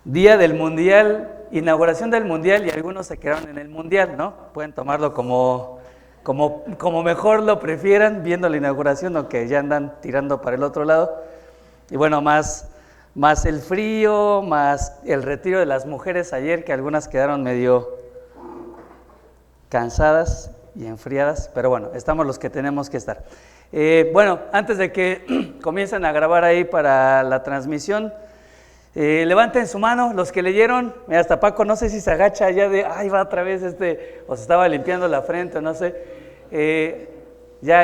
Día del Mundial, inauguración del Mundial, y algunos se quedaron en el Mundial, ¿no? Pueden tomarlo como mejor lo prefieran, viendo la inauguración, o que ya andan tirando para el otro lado. Y bueno, más el frío, más el retiro de las mujeres ayer, que algunas quedaron medio cansadas y enfriadas, pero bueno, estamos los que tenemos que estar. Bueno, antes de que comiencen a grabar ahí para la transmisión, levanten su mano los que leyeron. Mira, hasta Paco, no sé si se agacha ya de, ay, va otra vez o se estaba limpiando la frente, no sé. Ya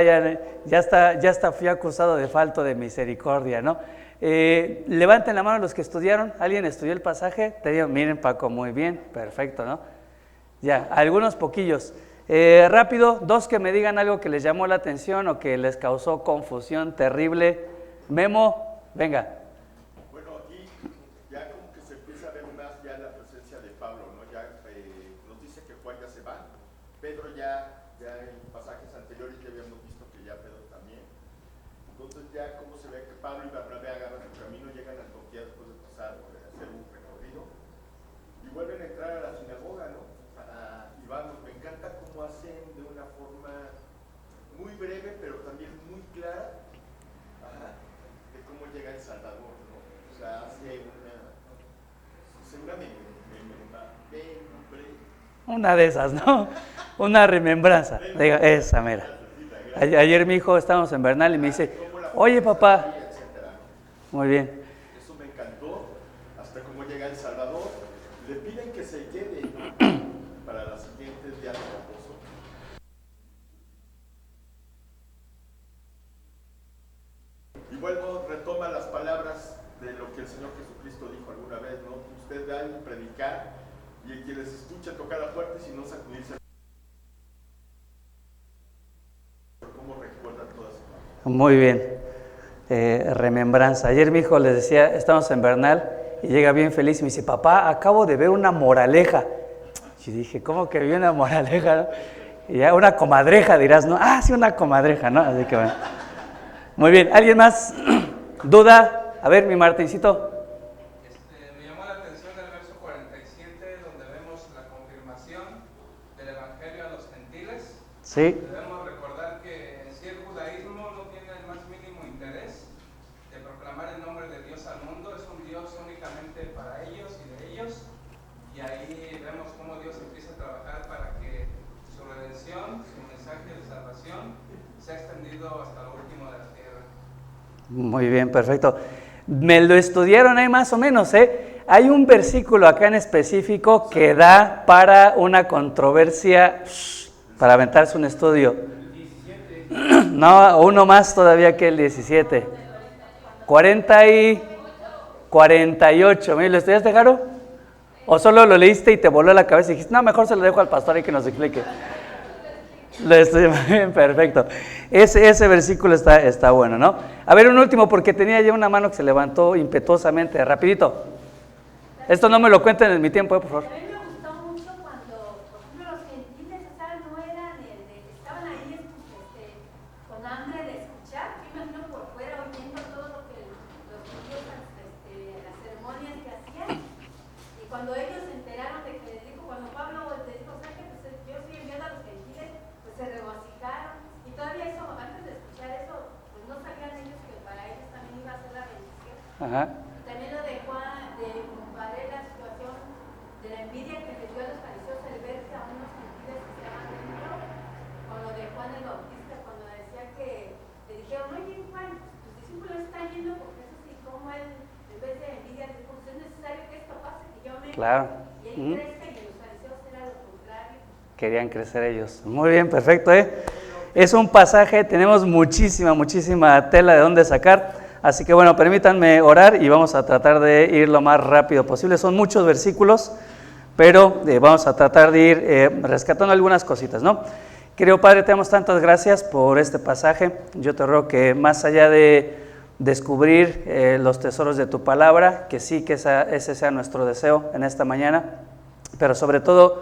está, fui acusado de falto de misericordia, ¿no? Levanten la mano los que estudiaron. ¿Alguien estudió el pasaje? Te digo, miren, Paco, muy bien, perfecto, ¿no? Ya, algunos poquillos. Rápido, dos que me digan algo que les llamó la atención o que les causó confusión terrible. Memo, venga. Bueno, aquí ya como que se empieza a ver más ya la presencia de Pablo, ¿no? Ya nos dice que Juan ya se va, Pedro ya en pasajes anteriores ya habíamos visto que ya Pedro también. Entonces ya como se ve que Pablo y Bernabé agarran el camino, llegan a Antioquía después de pasar por hacer un recorrido y vuelven a entrar a la sinagoga, ¿no? Y vamos, me encanta cómo hacen de una forma muy breve pero también muy clara de cómo llega el Salvador, ¿no? O sea, hace una de esas, ¿no? Una remembranza. Diga, esa mera. Ayer mi hijo, estábamos en Bernal y me dice, oye papá. Muy bien. Eso me encantó, hasta cómo llega el Salvador. Le piden que se quede para las siguientes días de reposo. Y vuelvo, retoma las palabras de lo que el Señor Jesucristo dijo alguna vez, ¿no? Usted va a predicar y el que les escuche tocar la puerta y si no sacudirse. ¿Cómo recuerdan todas esas palabras? Muy bien. Remembranza. Ayer mi hijo les decía, estamos en Bernal y llega bien feliz y me dice, papá, acabo de ver una moraleja. Y dije, ¿cómo que vi una moraleja? ¿No? Y ya, una comadreja dirás, ¿no? Ah, sí, una comadreja, ¿no? Así que bueno. Muy bien, ¿alguien más? ¿Duda? A ver, mi Martincito. Me llamó la atención el verso 47, donde vemos la confirmación del Evangelio a los gentiles. Sí. Debemos recordar que si el judaísmo no tiene el más mínimo interés de proclamar el nombre de Dios al mundo, es un Dios únicamente para ellos y de ellos. Y ahí vemos cómo Dios empieza a trabajar para que su redención, su mensaje de salvación, sea extendido hasta lo último de la tierra. Muy bien, perfecto. Me lo estudiaron ahí más o menos, ¿eh? Hay un versículo acá en específico que da para una controversia, para aventarse un estudio. No, uno más todavía que el 17. 40 y 48. ¿Me lo estudiaste, Jaro? ¿O solo lo leíste y te voló la cabeza y dijiste, no, mejor se lo dejo al pastor y que nos explique? Lo estoy bien, perfecto. Ese versículo está bueno, ¿no? A ver, un último, porque tenía ya una mano que se levantó impetuosamente, rapidito. Esto no me lo cuenten en mi tiempo, por favor. A mí me gustó mucho cuando, por ejemplo, los gentiles, no eran estaban ahí con hambre de escuchar, yo imagino por fuera oyendo todo lo que los judíos, las ceremonias que hacían, y cuando ellos se enteraron de que les dijo, cuando Pablo les dijo, ¿sabes qué? Pues yo estoy enviando a los gentiles, pues se regocijaron, y todavía eso, antes de escuchar eso, pues no sabían ellos que para ellos también iba a ser la bendición. Ajá. Y también lo de Juan, de comparé la situación de la envidia que les dio a los fariseos el ver que a unos gentiles que estaban dentro, con lo de Juan el Bautista, cuando decía que le dijeron, oye Juan, tus discípulos están yendo por Jesús, y como él, en vez de envidia, dijo, pues es necesario que esto pase, que yo me Claro. y él crezca, y los fariseos era lo contrario. Querían crecer ellos. Muy bien, perfecto, ¿eh? Es un pasaje, tenemos muchísima tela de dónde sacar. Así que bueno, permítanme orar y vamos a tratar de ir lo más rápido posible. Son muchos versículos, pero vamos a tratar de ir rescatando algunas cositas, ¿no? Querido Padre, te damos tantas gracias por este pasaje. Yo te ruego que más allá de descubrir los tesoros de tu palabra, que sí, que ese sea nuestro deseo en esta mañana, pero sobre todo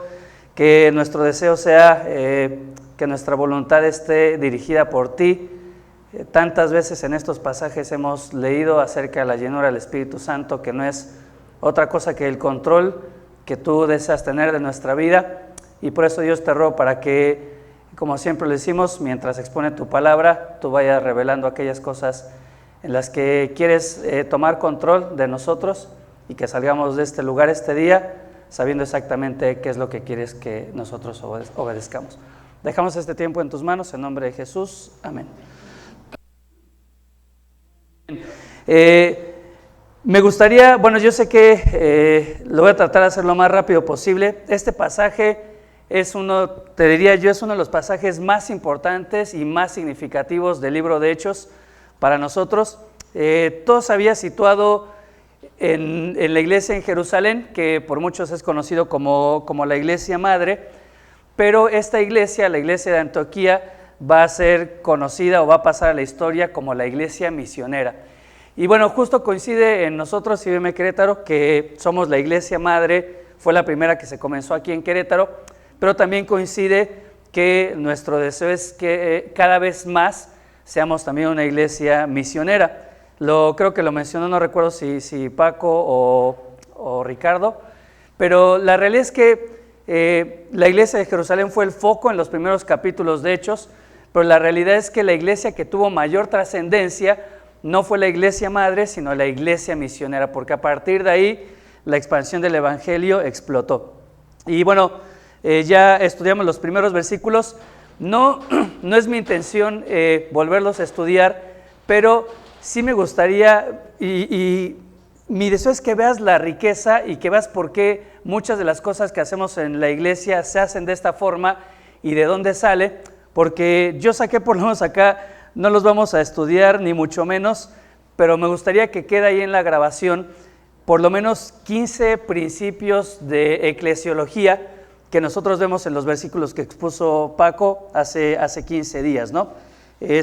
que nuestro deseo sea que nuestra voluntad esté dirigida por ti. Tantas veces en estos pasajes hemos leído acerca de la llenura del Espíritu Santo, que no es otra cosa que el control que tú deseas tener de nuestra vida. Y por eso Dios te ruego para que, como siempre le decimos, mientras expone tu palabra, tú vayas revelando aquellas cosas en las que quieres tomar control de nosotros y que salgamos de este lugar este día sabiendo exactamente qué es lo que quieres que nosotros obedezcamos. Dejamos este tiempo en tus manos, en nombre de Jesús. Amén. Me gustaría, bueno, yo sé que lo voy a tratar de hacer lo más rápido posible. Este pasaje es te diría yo, es uno de los pasajes más importantes y más significativos del libro de Hechos para nosotros. Todo se había situado en la iglesia en Jerusalén, que por muchos es conocido como la iglesia madre, pero esta iglesia, la iglesia de Antioquía, va a ser conocida o va a pasar a la historia como la iglesia misionera. Y bueno, justo coincide en nosotros, IBM Querétaro, que somos la iglesia madre, fue la primera que se comenzó aquí en Querétaro, pero también coincide que nuestro deseo es que cada vez más seamos también una iglesia misionera. Creo que lo mencionó, no recuerdo si Paco o Ricardo, pero la realidad es que la iglesia de Jerusalén fue el foco en los primeros capítulos de Hechos, pero la realidad es que la iglesia que tuvo mayor trascendencia no fue la iglesia madre, sino la iglesia misionera, porque a partir de ahí la expansión del evangelio explotó. Y bueno, ya estudiamos los primeros versículos. No es mi intención volverlos a estudiar, pero sí me gustaría, y mi deseo es que veas la riqueza y que veas por qué muchas de las cosas que hacemos en la iglesia se hacen de esta forma y de dónde sale, porque yo saqué por lo menos acá, no los vamos a estudiar ni mucho menos, pero me gustaría que quede ahí en la grabación por lo menos 15 principios de eclesiología que nosotros vemos en los versículos que expuso Paco hace 15 días, ¿no?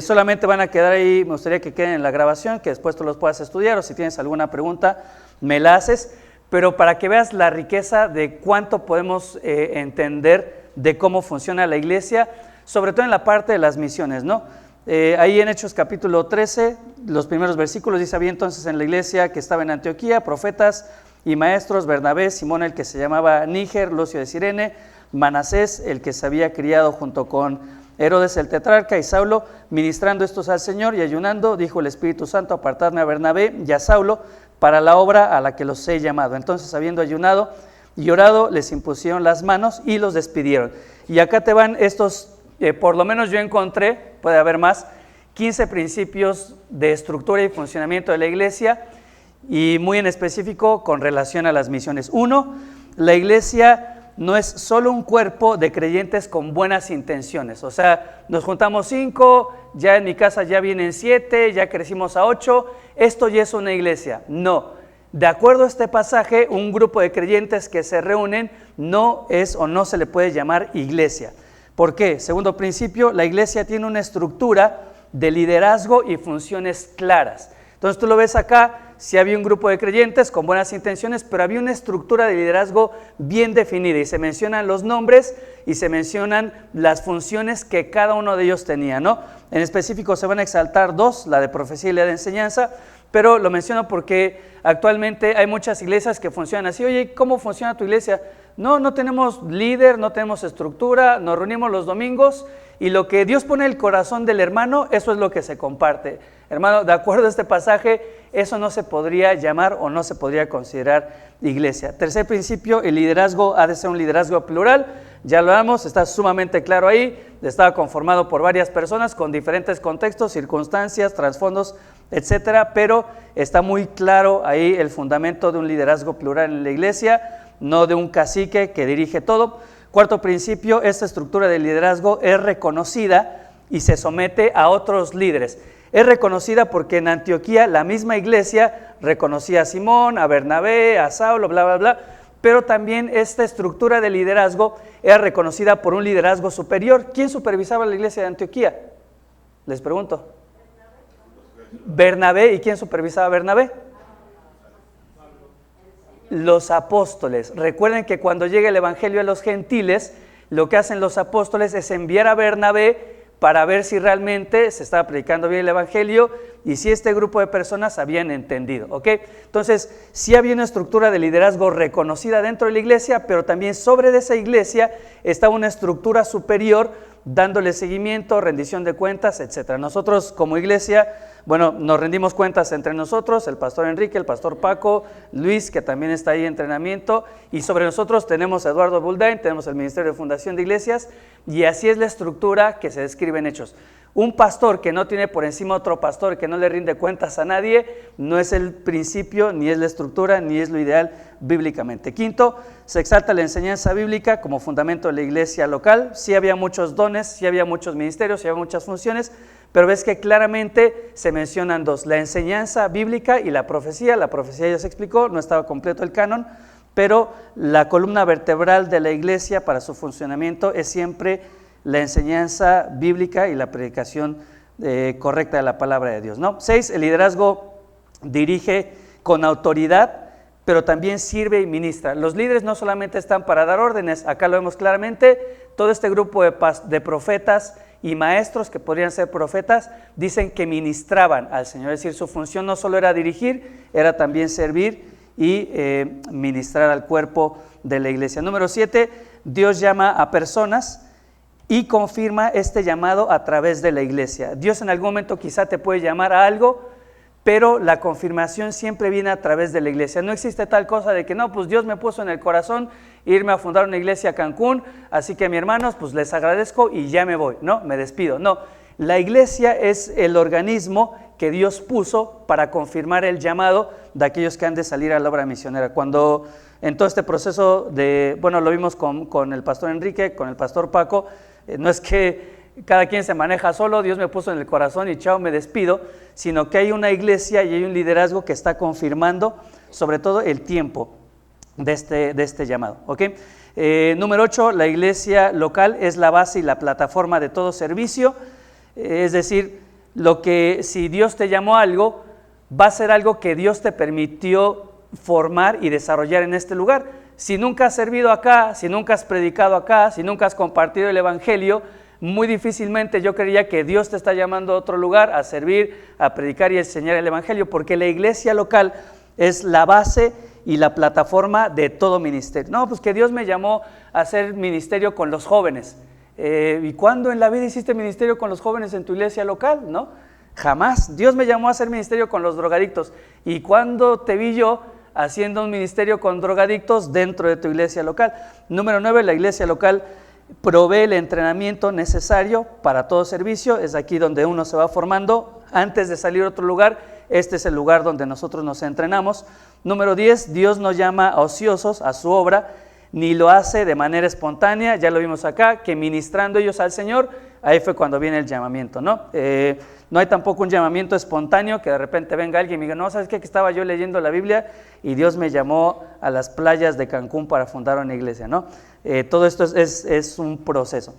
Solamente van a quedar ahí, me gustaría que queden en la grabación, que después tú los puedas estudiar, o si tienes alguna pregunta, me la haces, pero para que veas la riqueza de cuánto podemos entender de cómo funciona la iglesia, sobre todo en la parte de las misiones, ¿no? Ahí en Hechos capítulo 13, los primeros versículos, dice: había entonces en la iglesia que estaba en Antioquía profetas y maestros, Bernabé, Simón el que se llamaba Níger, Lucio de Cirene, Manasés el que se había criado junto con Herodes el tetrarca, y Saulo, ministrando estos al Señor y ayunando, dijo el Espíritu Santo: apartadme a Bernabé y a Saulo para la obra a la que los he llamado. Entonces, habiendo ayunado y orado, les impusieron las manos y los despidieron. Y acá te van estos, por lo menos yo encontré, puede haber más, 15 principios de estructura y funcionamiento de la iglesia, y muy en específico con relación a las misiones. 1, la iglesia no es solo un cuerpo de creyentes con buenas intenciones. O sea, nos juntamos 5, ya en mi casa ya vienen 7, ya crecimos a 8, esto ya es una iglesia. No, de acuerdo a este pasaje, un grupo de creyentes que se reúnen no es o no se le puede llamar iglesia. ¿Por qué? Segundo principio, la iglesia tiene una estructura de liderazgo y funciones claras. Entonces tú lo ves acá, sí había un grupo de creyentes con buenas intenciones, pero había una estructura de liderazgo bien definida y se mencionan los nombres y se mencionan las funciones que cada uno de ellos tenía, ¿no? En específico se van a exaltar 2, la de profecía y la de enseñanza, pero lo menciono porque actualmente hay muchas iglesias que funcionan así. Oye, ¿cómo funciona tu iglesia? No tenemos líder, no tenemos estructura, nos reunimos los domingos y lo que Dios pone en el corazón del hermano, eso es lo que se comparte. Hermano, de acuerdo a este pasaje, eso no se podría llamar o no se podría considerar iglesia. Tercer principio, el liderazgo ha de ser un liderazgo plural. Ya lo hablamos, está sumamente claro ahí, estaba conformado por varias personas con diferentes contextos, circunstancias, trasfondos, etcétera, pero está muy claro ahí el fundamento de un liderazgo plural en la iglesia, no de un cacique que dirige todo. Cuarto principio, esta estructura de liderazgo es reconocida y se somete a otros líderes. Es reconocida porque en Antioquía la misma iglesia reconocía a Simón, a Bernabé, a Saulo, bla, bla, bla, pero también esta estructura de liderazgo era reconocida por un liderazgo superior. ¿Quién supervisaba la iglesia de Antioquía? Les pregunto. Bernabé. ¿Y quién supervisaba a Bernabé? Los apóstoles. Recuerden que cuando llega el evangelio a los gentiles, lo que hacen los apóstoles es enviar a Bernabé para ver si realmente se estaba predicando bien el evangelio y si este grupo de personas habían entendido, ¿ok? Entonces, sí había una estructura de liderazgo reconocida dentro de la iglesia, pero también sobre de esa iglesia estaba una estructura superior dándole seguimiento, rendición de cuentas, etc. Nosotros como iglesia, bueno, nos rendimos cuentas entre nosotros, el pastor Enrique, el pastor Paco, Luis, que también está ahí en entrenamiento, y sobre nosotros tenemos a Eduardo Buldain, tenemos el Ministerio de Fundación de Iglesias, y así es la estructura que se describe en Hechos. Un pastor que no tiene por encima otro pastor, que no le rinde cuentas a nadie, no es el principio, ni es la estructura, ni es lo ideal bíblicamente. Quinto, se exalta la enseñanza bíblica como fundamento de la iglesia local. Sí había muchos dones, sí había muchos ministerios, sí había muchas funciones, pero ves que claramente se mencionan dos, la enseñanza bíblica y la profecía. La profecía ya se explicó, no estaba completo el canon, pero la columna vertebral de la iglesia para su funcionamiento es siempre la enseñanza bíblica y la predicación correcta de la palabra de Dios, ¿no? 6, el liderazgo dirige con autoridad, pero también sirve y ministra. Los líderes no solamente están para dar órdenes, acá lo vemos claramente, todo este grupo de profetas y maestros que podrían ser profetas, dicen que ministraban al Señor, es decir, su función no solo era dirigir, era también servir y ministrar al cuerpo de la iglesia. Número 7, Dios llama a personas y confirma este llamado a través de la iglesia. Dios en algún momento quizá te puede llamar a algo, pero la confirmación siempre viene a través de la iglesia. No existe tal cosa de que no, pues Dios me puso en el corazón irme a fundar una iglesia a Cancún, así que mis hermanos, pues les agradezco y ya me voy, ¿no? Me despido. No, la iglesia es el organismo que Dios puso para confirmar el llamado de aquellos que han de salir a la obra misionera. Cuando en todo este proceso lo vimos con el pastor Enrique, con el pastor Paco, no es que cada quien se maneja solo, Dios me puso en el corazón y chao, me despido, sino que hay una iglesia y hay un liderazgo que está confirmando sobre todo el tiempo de este llamado, ¿ok? Número 8, la iglesia local es la base y la plataforma de todo servicio, es decir, si Dios te llamó a algo, va a ser algo que Dios te permitió formar y desarrollar en este lugar. Si nunca has servido acá, si nunca has predicado acá, si nunca has compartido el evangelio, muy difícilmente yo creería que Dios te está llamando a otro lugar a servir, a predicar y enseñar el evangelio, porque la iglesia local es la base y la plataforma de todo ministerio. No, pues que Dios me llamó a hacer ministerio con los jóvenes. ¿Y cuándo en la vida hiciste ministerio con los jóvenes en tu iglesia local? ¿No? Jamás. Dios me llamó a hacer ministerio con los drogadictos. ¿Y cuándo te vi yo haciendo un ministerio con drogadictos dentro de tu iglesia local? Número 9, la iglesia local provee el entrenamiento necesario para todo servicio. Es aquí donde uno se va formando antes de salir a otro lugar. Este es el lugar donde nosotros nos entrenamos. Número 10, Dios no llama a ociosos a su obra, ni lo hace de manera espontánea. Ya lo vimos acá, que ministrando ellos al Señor, ahí fue cuando viene el llamamiento, ¿no? No hay tampoco un llamamiento espontáneo que de repente venga alguien y me diga, no, ¿sabes qué? Que estaba yo leyendo la Biblia y Dios me llamó a las playas de Cancún para fundar una iglesia, ¿no? Todo esto es un proceso.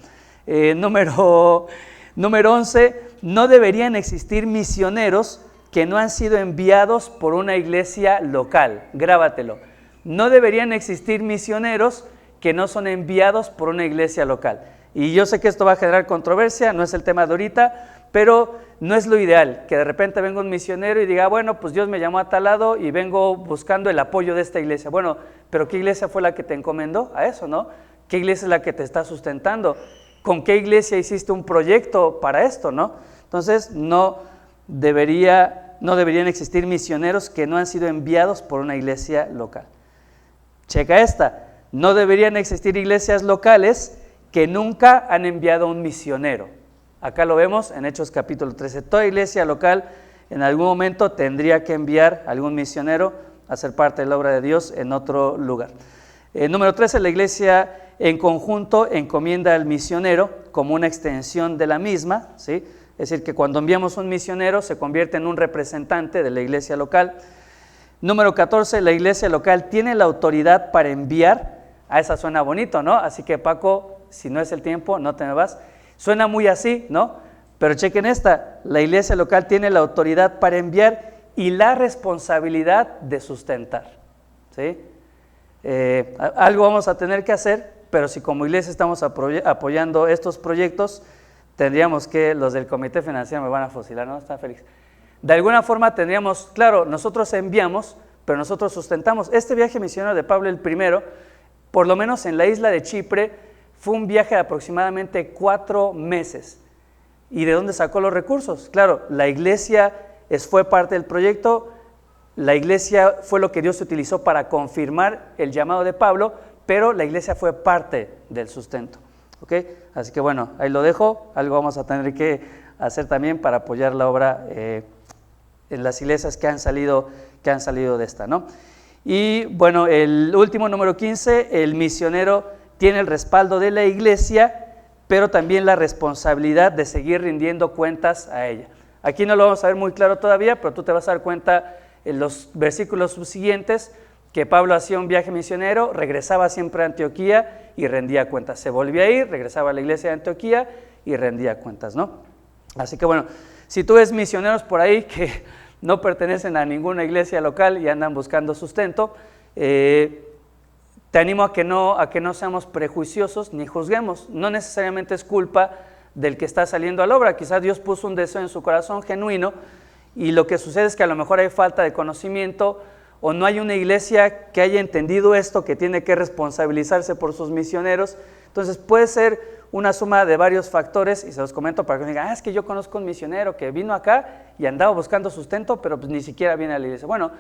Número 11, no deberían existir misioneros que no han sido enviados por una iglesia local. Grábatelo. No deberían existir misioneros que no son enviados por una iglesia local. Y yo sé que esto va a generar controversia, no es el tema de ahorita, pero no es lo ideal, que de repente venga un misionero y diga, bueno, pues Dios me llamó a tal lado y vengo buscando el apoyo de esta iglesia. Bueno, pero ¿qué iglesia fue la que te encomendó a eso, no? ¿Qué iglesia es la que te está sustentando? ¿Con qué iglesia hiciste un proyecto para esto, no? Entonces, no deberían existir misioneros que no han sido enviados por una iglesia local. Checa esta, no deberían existir iglesias locales que nunca han enviado un misionero. Acá lo vemos en Hechos capítulo 13. Toda iglesia local en algún momento tendría que enviar a algún misionero a ser parte de la obra de Dios en otro lugar. Número 13, la iglesia en conjunto encomienda al misionero como una extensión de la misma, ¿sí? Es decir, que cuando enviamos un misionero se convierte en un representante de la iglesia local. Número 14, la iglesia local tiene la autoridad para enviar. A esa suena bonito, ¿no? Así que Paco, si no es el tiempo, no te me vas. Suena muy así, ¿no? Pero chequen esta, la iglesia local tiene la autoridad para enviar y la responsabilidad de sustentar, ¿sí? Algo vamos a tener que hacer, pero si como iglesia estamos apoyando estos proyectos, tendríamos que, los del comité financiero me van a fusilar, ¿no? Está Félix. De alguna forma tendríamos, claro, nosotros enviamos, pero nosotros sustentamos. Este viaje misionero de Pablo el primero, por lo menos en la isla de Chipre, fue un viaje de aproximadamente 4 meses. ¿Y de dónde sacó los recursos? Claro, la iglesia fue parte del proyecto, la iglesia fue lo que Dios utilizó para confirmar el llamado de Pablo, pero la iglesia fue parte del sustento. ¿Okay? Así que bueno, ahí lo dejo, algo vamos a tener que hacer también para apoyar la obra en las iglesias que han salido de esta, ¿no? Y bueno, el último, número 15, el misionero tiene el respaldo de la iglesia, pero también la responsabilidad de seguir rindiendo cuentas a ella. Aquí no lo vamos a ver muy claro todavía, pero tú te vas a dar cuenta en los versículos subsiguientes que Pablo hacía un viaje misionero, regresaba siempre a Antioquía y rendía cuentas. Se volvía a ir, regresaba a la iglesia de Antioquía y rendía cuentas, ¿no? Así que bueno, si tú ves misioneros por ahí que no pertenecen a ninguna iglesia local y andan buscando sustento, te animo a que no seamos prejuiciosos ni juzguemos. No necesariamente es culpa del que está saliendo a la obra. Quizás Dios puso un deseo en su corazón genuino y lo que sucede es que a lo mejor hay falta de conocimiento o no hay una iglesia que haya entendido esto, que tiene que responsabilizarse por sus misioneros. Entonces puede ser una suma de varios factores, y se los comento para que me digan, es que yo conozco un misionero que vino acá y andaba buscando sustento, pero pues ni siquiera viene a la iglesia. Bueno,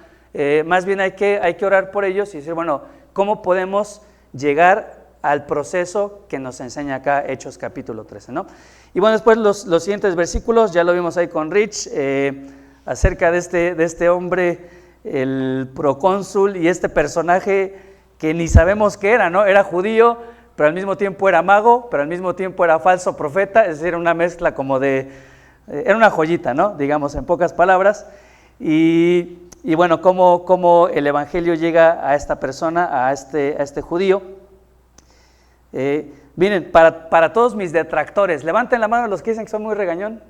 más bien hay que orar por ellos y decir, bueno, ¿cómo podemos llegar al proceso que nos enseña acá Hechos capítulo 13, ¿no? Y bueno, después los siguientes versículos, ya lo vimos ahí con Rich, acerca de este hombre, el procónsul, y este personaje que ni sabemos qué era, ¿no? Era judío, pero al mismo tiempo era mago, pero al mismo tiempo era falso profeta, es decir, era una mezcla como era una joyita, ¿no? Digamos, en pocas palabras. Y bueno, cómo el evangelio llega a esta persona, a este judío. Miren, para todos mis detractores, levanten la mano los que dicen que son muy regañón.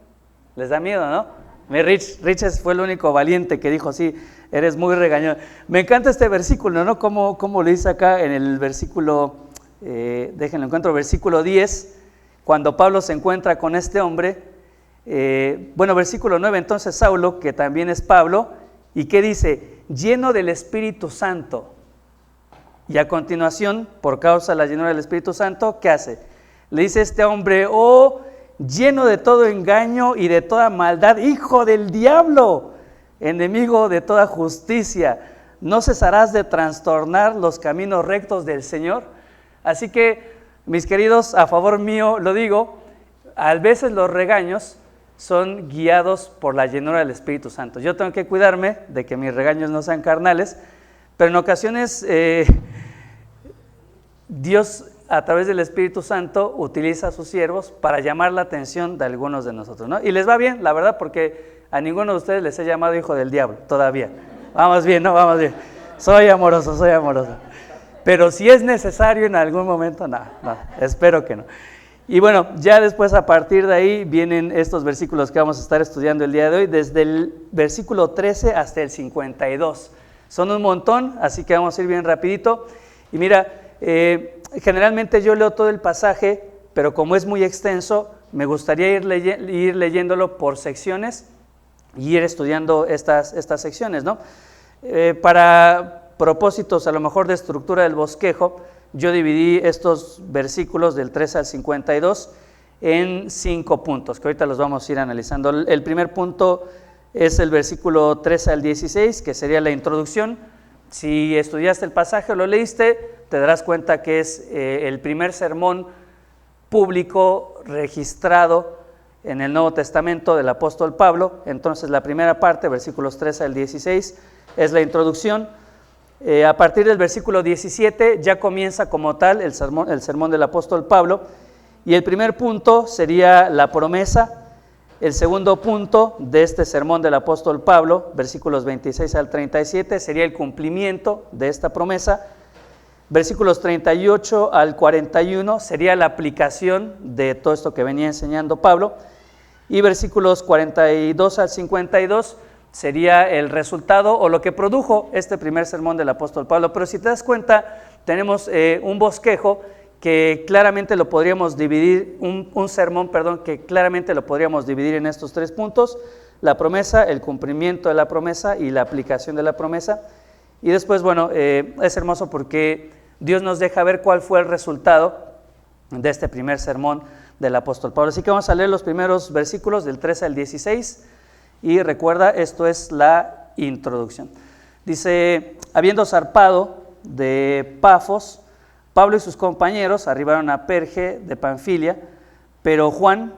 Les da miedo, ¿no? Rich fue el único valiente que dijo, sí, eres muy regañón. Me encanta este versículo, ¿no? Como lo dice acá en el versículo, déjenlo encuentro, versículo 10, cuando Pablo se encuentra con este hombre. Bueno, versículo 9, entonces Saulo, que también es Pablo, ¿y qué dice? Lleno del Espíritu Santo. Y a continuación, por causa de la llenura del Espíritu Santo, ¿qué hace? Le dice este hombre, lleno de todo engaño y de toda maldad, hijo del diablo, enemigo de toda justicia, ¿no cesarás de trastornar los caminos rectos del Señor? Así que, mis queridos, a favor mío lo digo, a veces los regaños son guiados por la llenura del Espíritu Santo. Yo tengo que cuidarme de que mis regaños no sean carnales, pero en ocasiones Dios, a través del Espíritu Santo, utiliza a sus siervos para llamar la atención de algunos de nosotros, ¿no? Y les va bien, la verdad, porque a ninguno de ustedes les he llamado hijo del diablo, todavía. Vamos bien, ¿no? Vamos bien. Soy amoroso. Pero si es necesario en algún momento, no, espero que no. Y bueno, ya después a partir de ahí vienen estos versículos que vamos a estar estudiando el día de hoy, desde el versículo 13 hasta el 52. Son un montón, así que vamos a ir bien rapidito. Y mira, generalmente yo leo todo el pasaje, pero como es muy extenso, me gustaría ir leyéndolo por secciones y ir estudiando estas secciones, ¿no? Para propósitos a lo mejor de estructura del bosquejo, yo dividí estos versículos del 13 al 52 en 5 puntos, que ahorita los vamos a ir analizando. El primer punto es el versículo 13 al 16, que sería la introducción. Si estudiaste el pasaje o lo leíste, te darás cuenta que es el primer sermón público registrado en el Nuevo Testamento del apóstol Pablo. Entonces la primera parte, versículos 13 al 16, es la introducción. A partir del versículo 17 ya comienza como tal el sermón del apóstol Pablo, y el primer punto sería la promesa. El segundo punto de este sermón del apóstol Pablo, versículos 26 al 37, sería el cumplimiento de esta promesa. Versículos 38 al 41 sería la aplicación de todo esto que venía enseñando Pablo, y versículos 42 al 52 sería el resultado o lo que produjo este primer sermón del apóstol Pablo. Pero si te das cuenta, tenemos un bosquejo que claramente lo podríamos dividir, un sermón, que claramente lo podríamos dividir en estos 3 puntos: la promesa, el cumplimiento de la promesa y la aplicación de la promesa. Y después, bueno, es hermoso porque Dios nos deja ver cuál fue el resultado de este primer sermón del apóstol Pablo. Así que vamos a leer los primeros versículos del 13 al 16 y recuerda, esto es la introducción. Dice: habiendo zarpado de Pafos, Pablo y sus compañeros arribaron a Perge de Panfilia, pero Juan,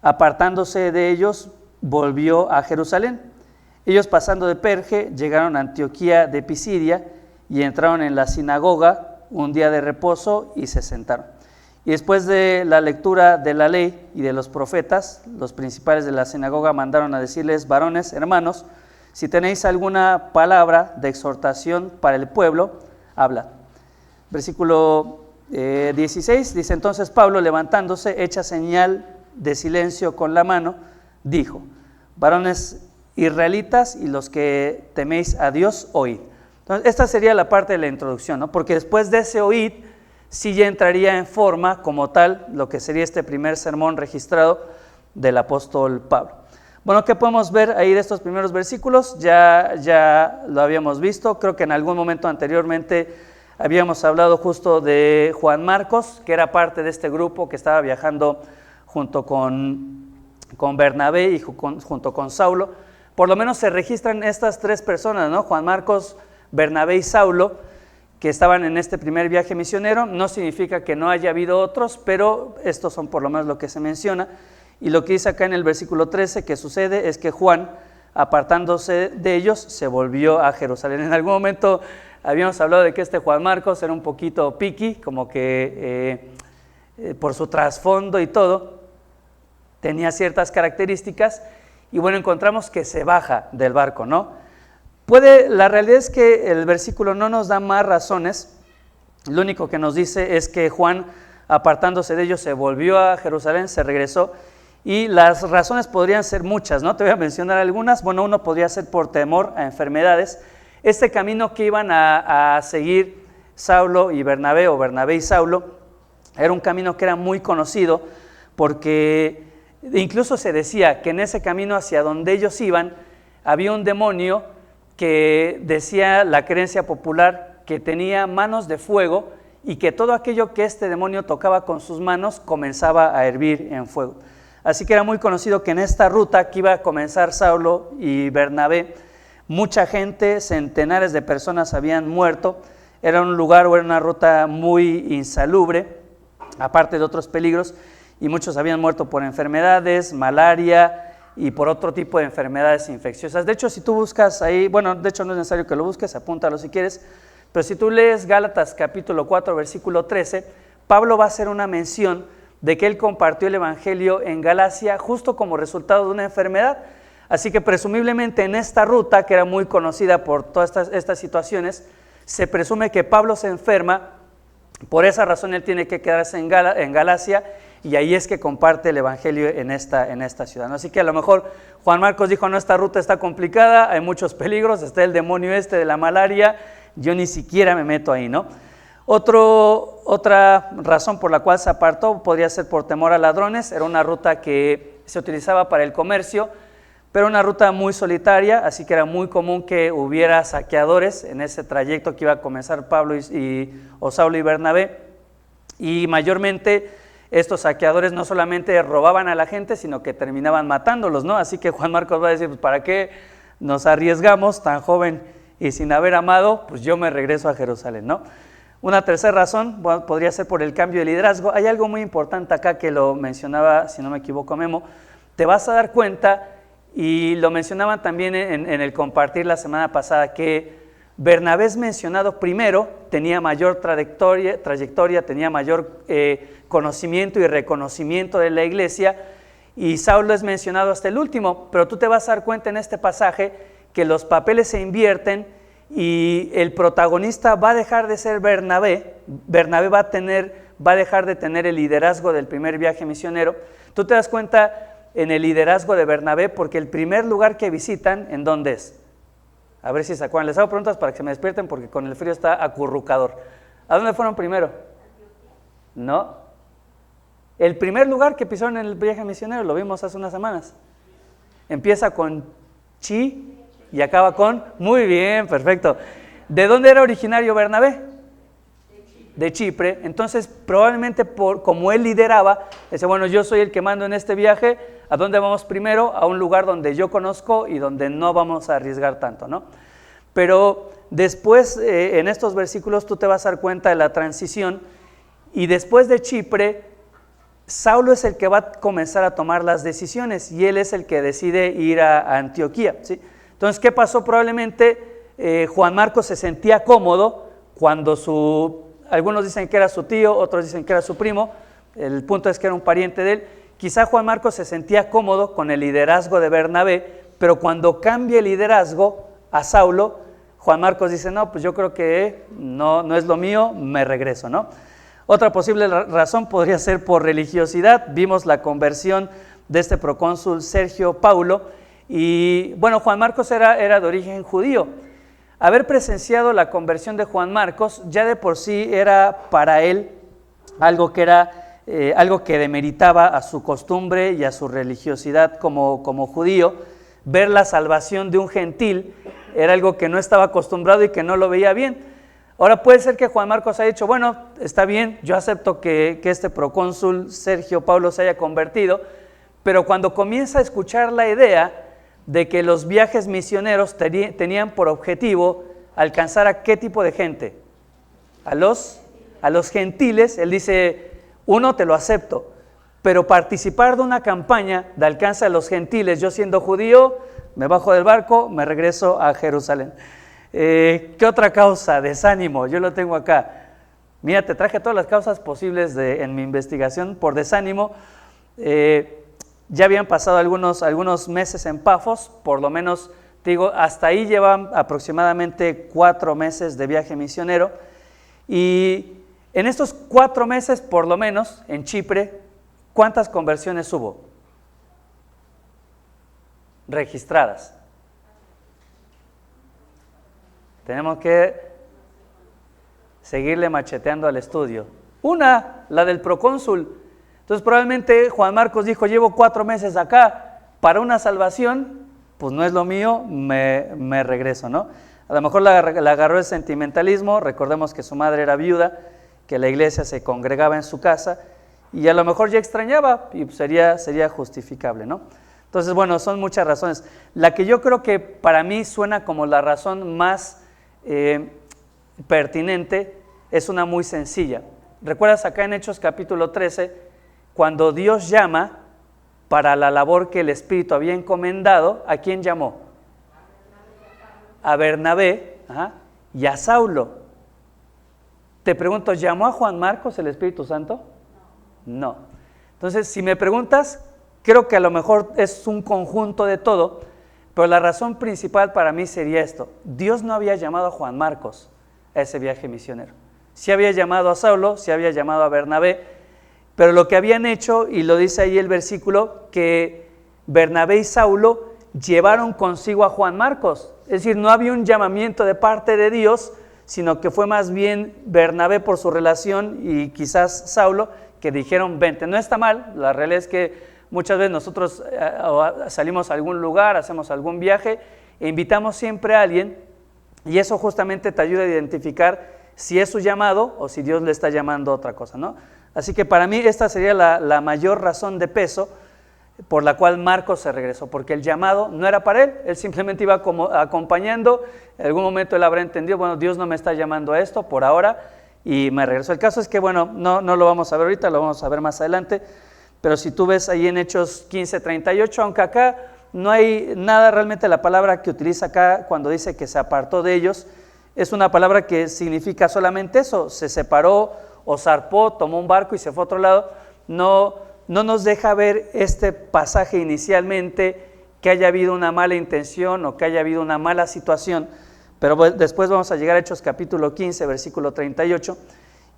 apartándose de ellos, volvió a Jerusalén. Ellos, pasando de Perge, llegaron a Antioquía de Pisidia y entraron en la sinagoga un día de reposo y se sentaron. Y después de la lectura de la ley y de los profetas, los principales de la sinagoga mandaron a decirles: varones, hermanos, si tenéis alguna palabra de exhortación para el pueblo, hablad. Versículo 16 dice: entonces Pablo, levantándose, hecha señal de silencio con la mano, dijo: varones israelitas y los que teméis a Dios, oíd. Entonces, esta sería la parte de la introducción, ¿no? Porque después de ese oíd, sí ya entraría en forma como tal lo que sería este primer sermón registrado del apóstol Pablo. Bueno, ¿qué podemos ver ahí de estos primeros versículos? Ya lo habíamos visto, creo que en algún momento anteriormente habíamos hablado justo de Juan Marcos, que era parte de este grupo que estaba viajando junto con Bernabé y junto con Saulo. Por lo menos se registran estas 3 personas, ¿no? Juan Marcos, Bernabé y Saulo, que estaban en este primer viaje misionero. No significa que no haya habido otros, pero estos son por lo menos lo que se menciona. Y lo que dice acá en el versículo 13 que sucede es que Juan, apartándose de ellos, se volvió a Jerusalén. En algún momento habíamos hablado de que este Juan Marcos era un poquito picky, como que por su trasfondo y todo, tenía ciertas características, y bueno, encontramos que se baja del barco, ¿no? La realidad es que el versículo no nos da más razones. Lo único que nos dice es que Juan, apartándose de ellos, se volvió a Jerusalén, se regresó, y las razones podrían ser muchas, ¿no? Te voy a mencionar algunas. Bueno, uno podría ser por temor a enfermedades. Este camino que iban a seguir Saulo y Bernabé, o Bernabé y Saulo, era un camino que era muy conocido, porque incluso se decía que en ese camino hacia donde ellos iban había un demonio que decía la creencia popular que tenía manos de fuego y que todo aquello que este demonio tocaba con sus manos comenzaba a hervir en fuego. Así que era muy conocido que en esta ruta que iba a comenzar Saulo y Bernabé, mucha gente, centenares de personas habían muerto. Era un lugar o era una ruta muy insalubre, aparte de otros peligros, y muchos habían muerto por enfermedades, malaria y por otro tipo de enfermedades infecciosas. De hecho, si tú buscas ahí, bueno, de hecho no es necesario que lo busques, apúntalo si quieres, pero si tú lees Gálatas capítulo 4, versículo 13, Pablo va a hacer una mención de que él compartió el evangelio en Galacia justo como resultado de una enfermedad. Así que presumiblemente en esta ruta, que era muy conocida por todas estas situaciones, se presume que Pablo se enferma. Por esa razón él tiene que quedarse en Galacia, y ahí es que comparte el evangelio en esta ciudad, ¿no? Así que a lo mejor Juan Marcos dijo: no, esta ruta está complicada, hay muchos peligros, está el demonio de la malaria, yo ni siquiera me meto ahí, ¿no? Otra razón por la cual se apartó podría ser por temor a ladrones. Era una ruta que se utilizaba para el comercio, pero una ruta muy solitaria, así que era muy común que hubiera saqueadores en ese trayecto que iba a comenzar Pablo o Saulo y Bernabé, y mayormente estos saqueadores no solamente robaban a la gente, sino que terminaban matándolos, ¿no? Así que Juan Marcos va a decir: pues ¿para qué nos arriesgamos tan joven y sin haber amado? Pues yo me regreso a Jerusalén, ¿no? Una tercera razón podría ser por el cambio de liderazgo. Hay algo muy importante acá que lo mencionaba, si no me equivoco, Memo. Te vas a dar cuenta, y lo mencionaban también en el compartir la semana pasada, que Bernabé es mencionado primero, tenía mayor trayectoria, tenía mayor conocimiento y reconocimiento de la iglesia, y Saulo es mencionado hasta el último. Pero tú te vas a dar cuenta en este pasaje que los papeles se invierten y el protagonista va a dejar de ser Bernabé. Bernabé va a dejar de tener el liderazgo del primer viaje misionero. Tú te das cuenta en el liderazgo de Bernabé porque el primer lugar que visitan, ¿en dónde es? A ver si se acuerdan. Les hago preguntas para que se me despierten porque con el frío está acurrucador. ¿A dónde fueron primero? No. El primer lugar que pisaron en el viaje misionero, lo vimos hace unas semanas. Empieza con Chi y acaba con, muy bien, perfecto. ¿De dónde era originario Bernabé? De Chipre. Entonces, probablemente como él lideraba, dice, bueno, yo soy el que mando en este viaje, ¿a dónde vamos primero? A un lugar donde yo conozco y donde no vamos a arriesgar tanto, ¿no? Pero después, en estos versículos, tú te vas a dar cuenta de la transición, y después de Chipre, Saulo es el que va a comenzar a tomar las decisiones, y él es el que decide ir a Antioquía, ¿sí? Entonces, ¿qué pasó? Probablemente Juan Marcos se sentía cómodo cuando algunos dicen que era su tío, otros dicen que era su primo, el punto es que era un pariente de él. Quizá Juan Marcos se sentía cómodo con el liderazgo de Bernabé, pero cuando cambia el liderazgo a Saulo, Juan Marcos dice, no, pues yo creo que no es lo mío, me regreso, ¿no? Otra posible razón podría ser por religiosidad. Vimos la conversión de este procónsul Sergio Paulo, y bueno, Juan Marcos era de origen judío. Haber presenciado la conversión de Juan Marcos ya de por sí era para él algo que demeritaba a su costumbre y a su religiosidad como judío. Ver la salvación de un gentil era algo que no estaba acostumbrado y que no lo veía bien. Ahora puede ser que Juan Marcos haya dicho, bueno, está bien, yo acepto que este procónsul Sergio Paulo se haya convertido, pero cuando comienza a escuchar la idea de que los viajes misioneros tenían por objetivo alcanzar a qué tipo de gente, a los gentiles, él dice, uno, te lo acepto, pero participar de una campaña de alcance a los gentiles, yo siendo judío, me bajo del barco, me regreso a Jerusalén. ¿Qué otra causa? Desánimo, yo lo tengo acá. Mira, te traje todas las causas posibles en mi investigación por desánimo. Ya habían pasado algunos meses en Pafos, por lo menos, te digo, hasta ahí llevan aproximadamente 4 meses de viaje misionero, y en estos 4 meses, por lo menos, en Chipre, ¿cuántas conversiones hubo? Registradas. Tenemos que seguirle macheteando al estudio. Una, la del procónsul. Entonces probablemente Juan Marcos dijo, llevo 4 meses acá, para una salvación, pues no es lo mío, me regreso, ¿no? A lo mejor la agarró el sentimentalismo, recordemos que su madre era viuda, que la iglesia se congregaba en su casa, y a lo mejor ya extrañaba, y sería justificable, ¿no? Entonces, bueno, son muchas razones. La que yo creo que para mí suena como la razón más pertinente es una muy sencilla. ¿Recuerdas acá en Hechos capítulo 13, cuando Dios llama para la labor que el Espíritu había encomendado? ¿A quién llamó? A Bernabé, y a Saulo. Te pregunto, ¿llamó a Juan Marcos el Espíritu Santo? No. Entonces, si me preguntas, creo que a lo mejor es un conjunto de todo, pero la razón principal para mí sería esto. Dios no había llamado a Juan Marcos a ese viaje misionero. Sí había llamado a Saulo, sí había llamado a Bernabé, pero lo que habían hecho, y lo dice ahí el versículo, que Bernabé y Saulo llevaron consigo a Juan Marcos. Es decir, no había un llamamiento de parte de Dios, sino que fue más bien Bernabé por su relación y quizás Saulo que dijeron, vente. No está mal, la realidad es que muchas veces nosotros salimos a algún lugar, hacemos algún viaje e invitamos siempre a alguien, y eso justamente te ayuda a identificar si es su llamado o si Dios le está llamando a otra cosa, ¿no? Así que para mí esta sería la mayor razón de peso por la cual Marcos se regresó, porque el llamado no era para él simplemente iba como acompañando. En algún momento él habrá entendido, bueno, Dios no me está llamando a esto por ahora, y me regresó. El caso es que, bueno, no lo vamos a ver ahorita, lo vamos a ver más adelante, pero si tú ves ahí en Hechos 15:38, aunque acá no hay nada realmente, la palabra que utiliza acá cuando dice que se apartó de ellos, es una palabra que significa solamente eso, se separó o zarpó, tomó un barco y se fue a otro lado. No nos deja ver este pasaje inicialmente que haya habido una mala intención o que haya habido una mala situación, pero después vamos a llegar a Hechos capítulo 15, versículo 38,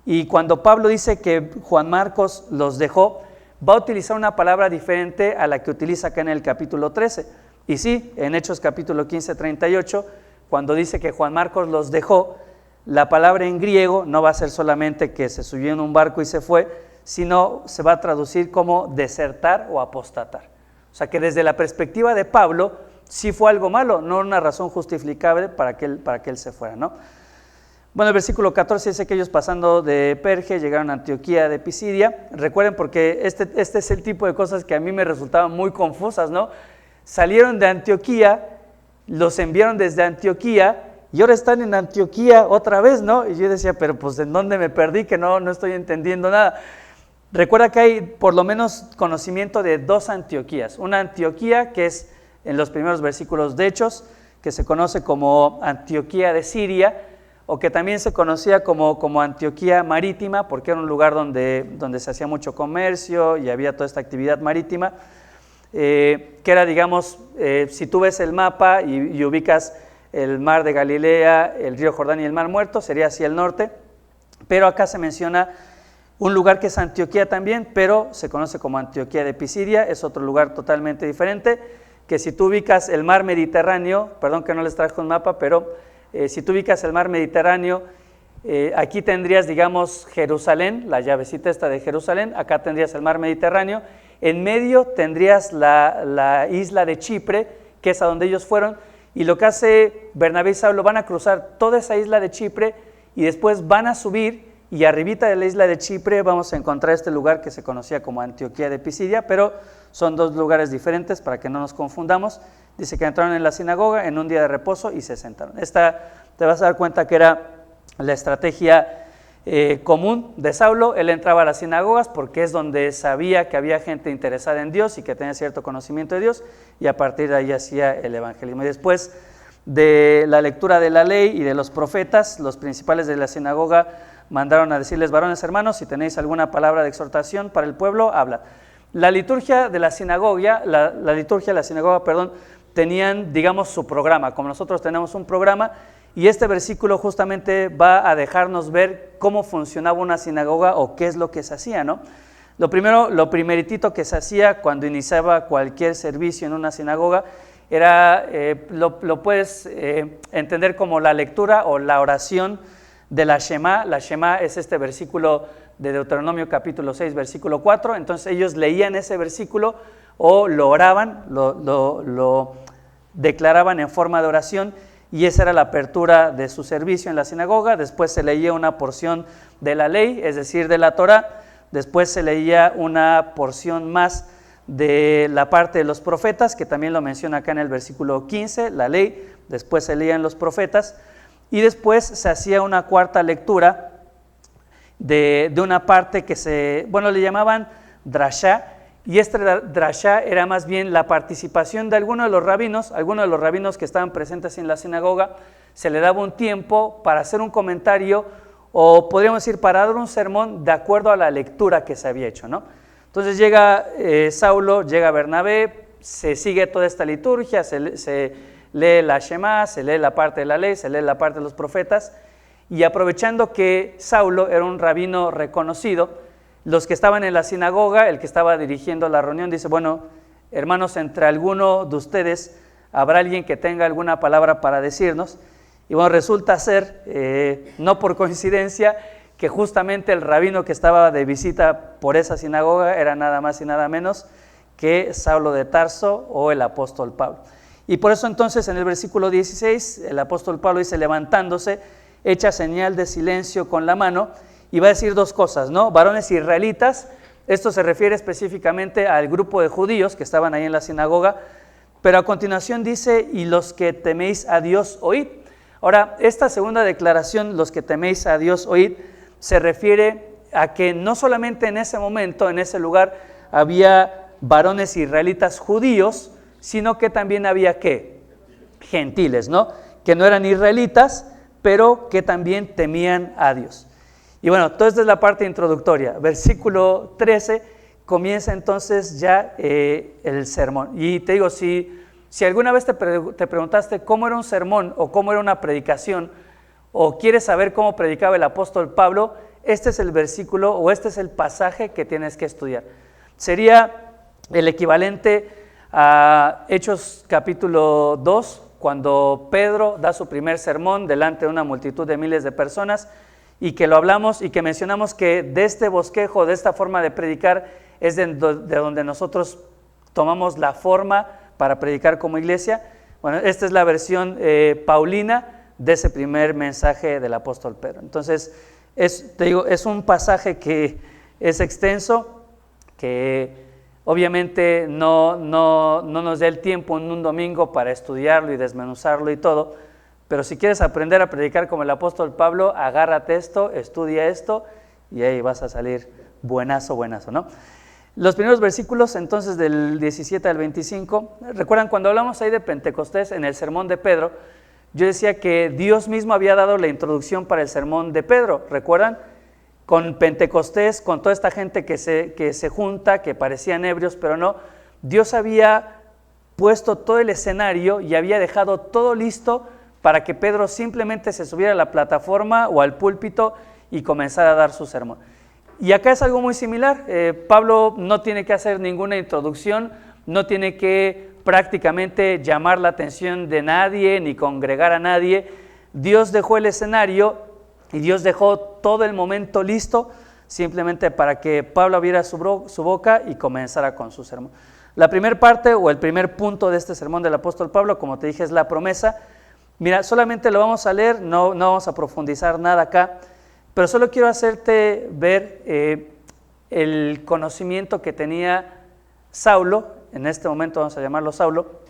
y cuando Pablo dice que Juan Marcos los dejó, va a utilizar una palabra diferente a la que utiliza acá en el capítulo 13, y sí, en Hechos capítulo 15, 38, cuando dice que Juan Marcos los dejó, la palabra en griego no va a ser solamente que se subió en un barco y se fue, sino se va a traducir como desertar o apostatar. O sea que desde la perspectiva de Pablo, sí fue algo malo, no una razón justificable para que él se fuera, ¿no? Bueno, el versículo 14 dice que ellos pasando de Perge llegaron a Antioquía de Pisidia. Recuerden, porque este es el tipo de cosas que a mí me resultaban muy confusas, ¿no? Salieron de Antioquía, los enviaron desde Antioquía y ahora están en Antioquía otra vez, ¿no? Y yo decía, pero pues ¿en dónde me perdí? Que no estoy entendiendo nada. Recuerda que hay por lo menos conocimiento de 2 Antioquías. Una Antioquía que es en los primeros versículos de Hechos, que se conoce como Antioquía de Siria, o que también se conocía como Antioquía Marítima, porque era un lugar donde se hacía mucho comercio y había toda esta actividad marítima, que era, digamos, si tú ves el mapa y ubicas el mar de Galilea, el río Jordán y el mar Muerto, sería hacia el norte, pero acá se menciona un lugar que es Antioquía también, pero se conoce como Antioquía de Pisidia, es otro lugar totalmente diferente, que si tú ubicas el mar Mediterráneo, perdón que no les traje un mapa, pero si tú ubicas el mar Mediterráneo, aquí tendrías, digamos, Jerusalén, la llavecita esta de Jerusalén, acá tendrías el mar Mediterráneo, en medio tendrías la isla de Chipre, que es a donde ellos fueron, y lo que hace Bernabé y Saulo, van a cruzar toda esa isla de Chipre y después van a subir, y arribita de la isla de Chipre vamos a encontrar este lugar que se conocía como Antioquía de Pisidia, pero son 2 lugares diferentes para que no nos confundamos. Dice que entraron en la sinagoga en un día de reposo y se sentaron. Esta te vas a dar cuenta que era la estrategia común de Saulo. Él entraba a las sinagogas porque es donde sabía que había gente interesada en Dios y que tenía cierto conocimiento de Dios, y a partir de ahí hacía el evangelismo. Y después de la lectura de la ley y de los profetas, los principales de la sinagoga mandaron a decirles: varones hermanos, si tenéis alguna palabra de exhortación para el pueblo, habla. La liturgia de la sinagoga, tenían, digamos, su programa, como nosotros tenemos un programa, y este versículo justamente va a dejarnos ver cómo funcionaba una sinagoga o qué es lo que se hacía, ¿no? Lo primeritito que se hacía cuando iniciaba cualquier servicio en una sinagoga era, lo puedes entender como la lectura o la oración de la Shema. La Shema es este versículo de Deuteronomio capítulo 6, versículo 4, entonces ellos leían ese versículo o lo oraban, lo declaraban en forma de oración, y esa era la apertura de su servicio en la sinagoga. Después se leía una porción de la ley, es decir, de la Torá. Después se leía una porción más de la parte de los profetas, que también lo menciona acá en el versículo 15, la ley. Después se leían los profetas, y después se hacía una cuarta lectura de una parte que le llamaban drashá, y este drashá era más bien la participación de algunos de los rabinos que estaban presentes en la sinagoga. Se le daba un tiempo para hacer un comentario, o podríamos decir para dar un sermón de acuerdo a la lectura que se había hecho, ¿no? Entonces llega Saulo, llega Bernabé, se sigue toda esta liturgia, se lee la Shema, se lee la parte de la ley, se lee la parte de los profetas, y aprovechando que Saulo era un rabino reconocido, los que estaban en la sinagoga, el que estaba dirigiendo la reunión, dice: bueno, hermanos, entre alguno de ustedes habrá alguien que tenga alguna palabra para decirnos. Y bueno, resulta ser, no por coincidencia, que justamente el rabino que estaba de visita por esa sinagoga era nada más y nada menos que Saulo de Tarso, o el apóstol Pablo. Y por eso entonces en el versículo 16 el apóstol Pablo dice: levantándose, echa señal de silencio con la mano, y va a decir 2 cosas, ¿no? Varones israelitas, esto se refiere específicamente al grupo de judíos que estaban ahí en la sinagoga, pero a continuación dice: y los que teméis a Dios, oíd. Ahora, esta segunda declaración, los que teméis a Dios, oíd, se refiere a que no solamente en ese momento, en ese lugar, había varones israelitas judíos, sino que también había, ¿qué? Gentiles, ¿no? Que no eran israelitas, pero que también temían a Dios. Y bueno, toda esta es la parte introductoria. Versículo 13 comienza entonces ya el sermón. Y te digo, si alguna vez te preguntaste cómo era un sermón o cómo era una predicación, o quieres saber cómo predicaba el apóstol Pablo, este es el versículo o este es el pasaje que tienes que estudiar. Sería el equivalente a Hechos capítulo 2, cuando Pedro da su primer sermón delante de una multitud de miles de personas, y que lo hablamos y que mencionamos que de este bosquejo, de esta forma de predicar, es de donde nosotros tomamos la forma para predicar como iglesia. Bueno, esta es la versión paulina de ese primer mensaje del apóstol Pedro. Entonces, te digo, es un pasaje que es extenso, que obviamente no nos da el tiempo en un domingo para estudiarlo y desmenuzarlo y todo, pero si quieres aprender a predicar como el apóstol Pablo, agárrate esto, estudia esto, y ahí vas a salir buenazo, ¿no? Los primeros versículos, entonces, del 17 al 25, recuerdan cuando hablamos ahí de Pentecostés en el sermón de Pedro, yo decía que Dios mismo había dado la introducción para el sermón de Pedro, ¿recuerdan? Con Pentecostés, con toda esta gente que se junta, que parecían ebrios, pero no, Dios había puesto todo el escenario y había dejado todo listo para que Pedro simplemente se subiera a la plataforma o al púlpito y comenzara a dar su sermón. Y acá es algo muy similar. Pablo no tiene que hacer ninguna introducción, no tiene que prácticamente llamar la atención de nadie ni congregar a nadie. Dios dejó el escenario y Dios dejó todo el momento listo simplemente para que Pablo abriera su boca y comenzara con su sermón. La primera parte o el primer punto de este sermón del apóstol Pablo, como te dije, es la promesa. Mira, solamente lo vamos a leer, no vamos a profundizar nada acá, pero solo quiero hacerte ver el conocimiento que tenía Saulo, en este momento vamos a llamarlo Saulo,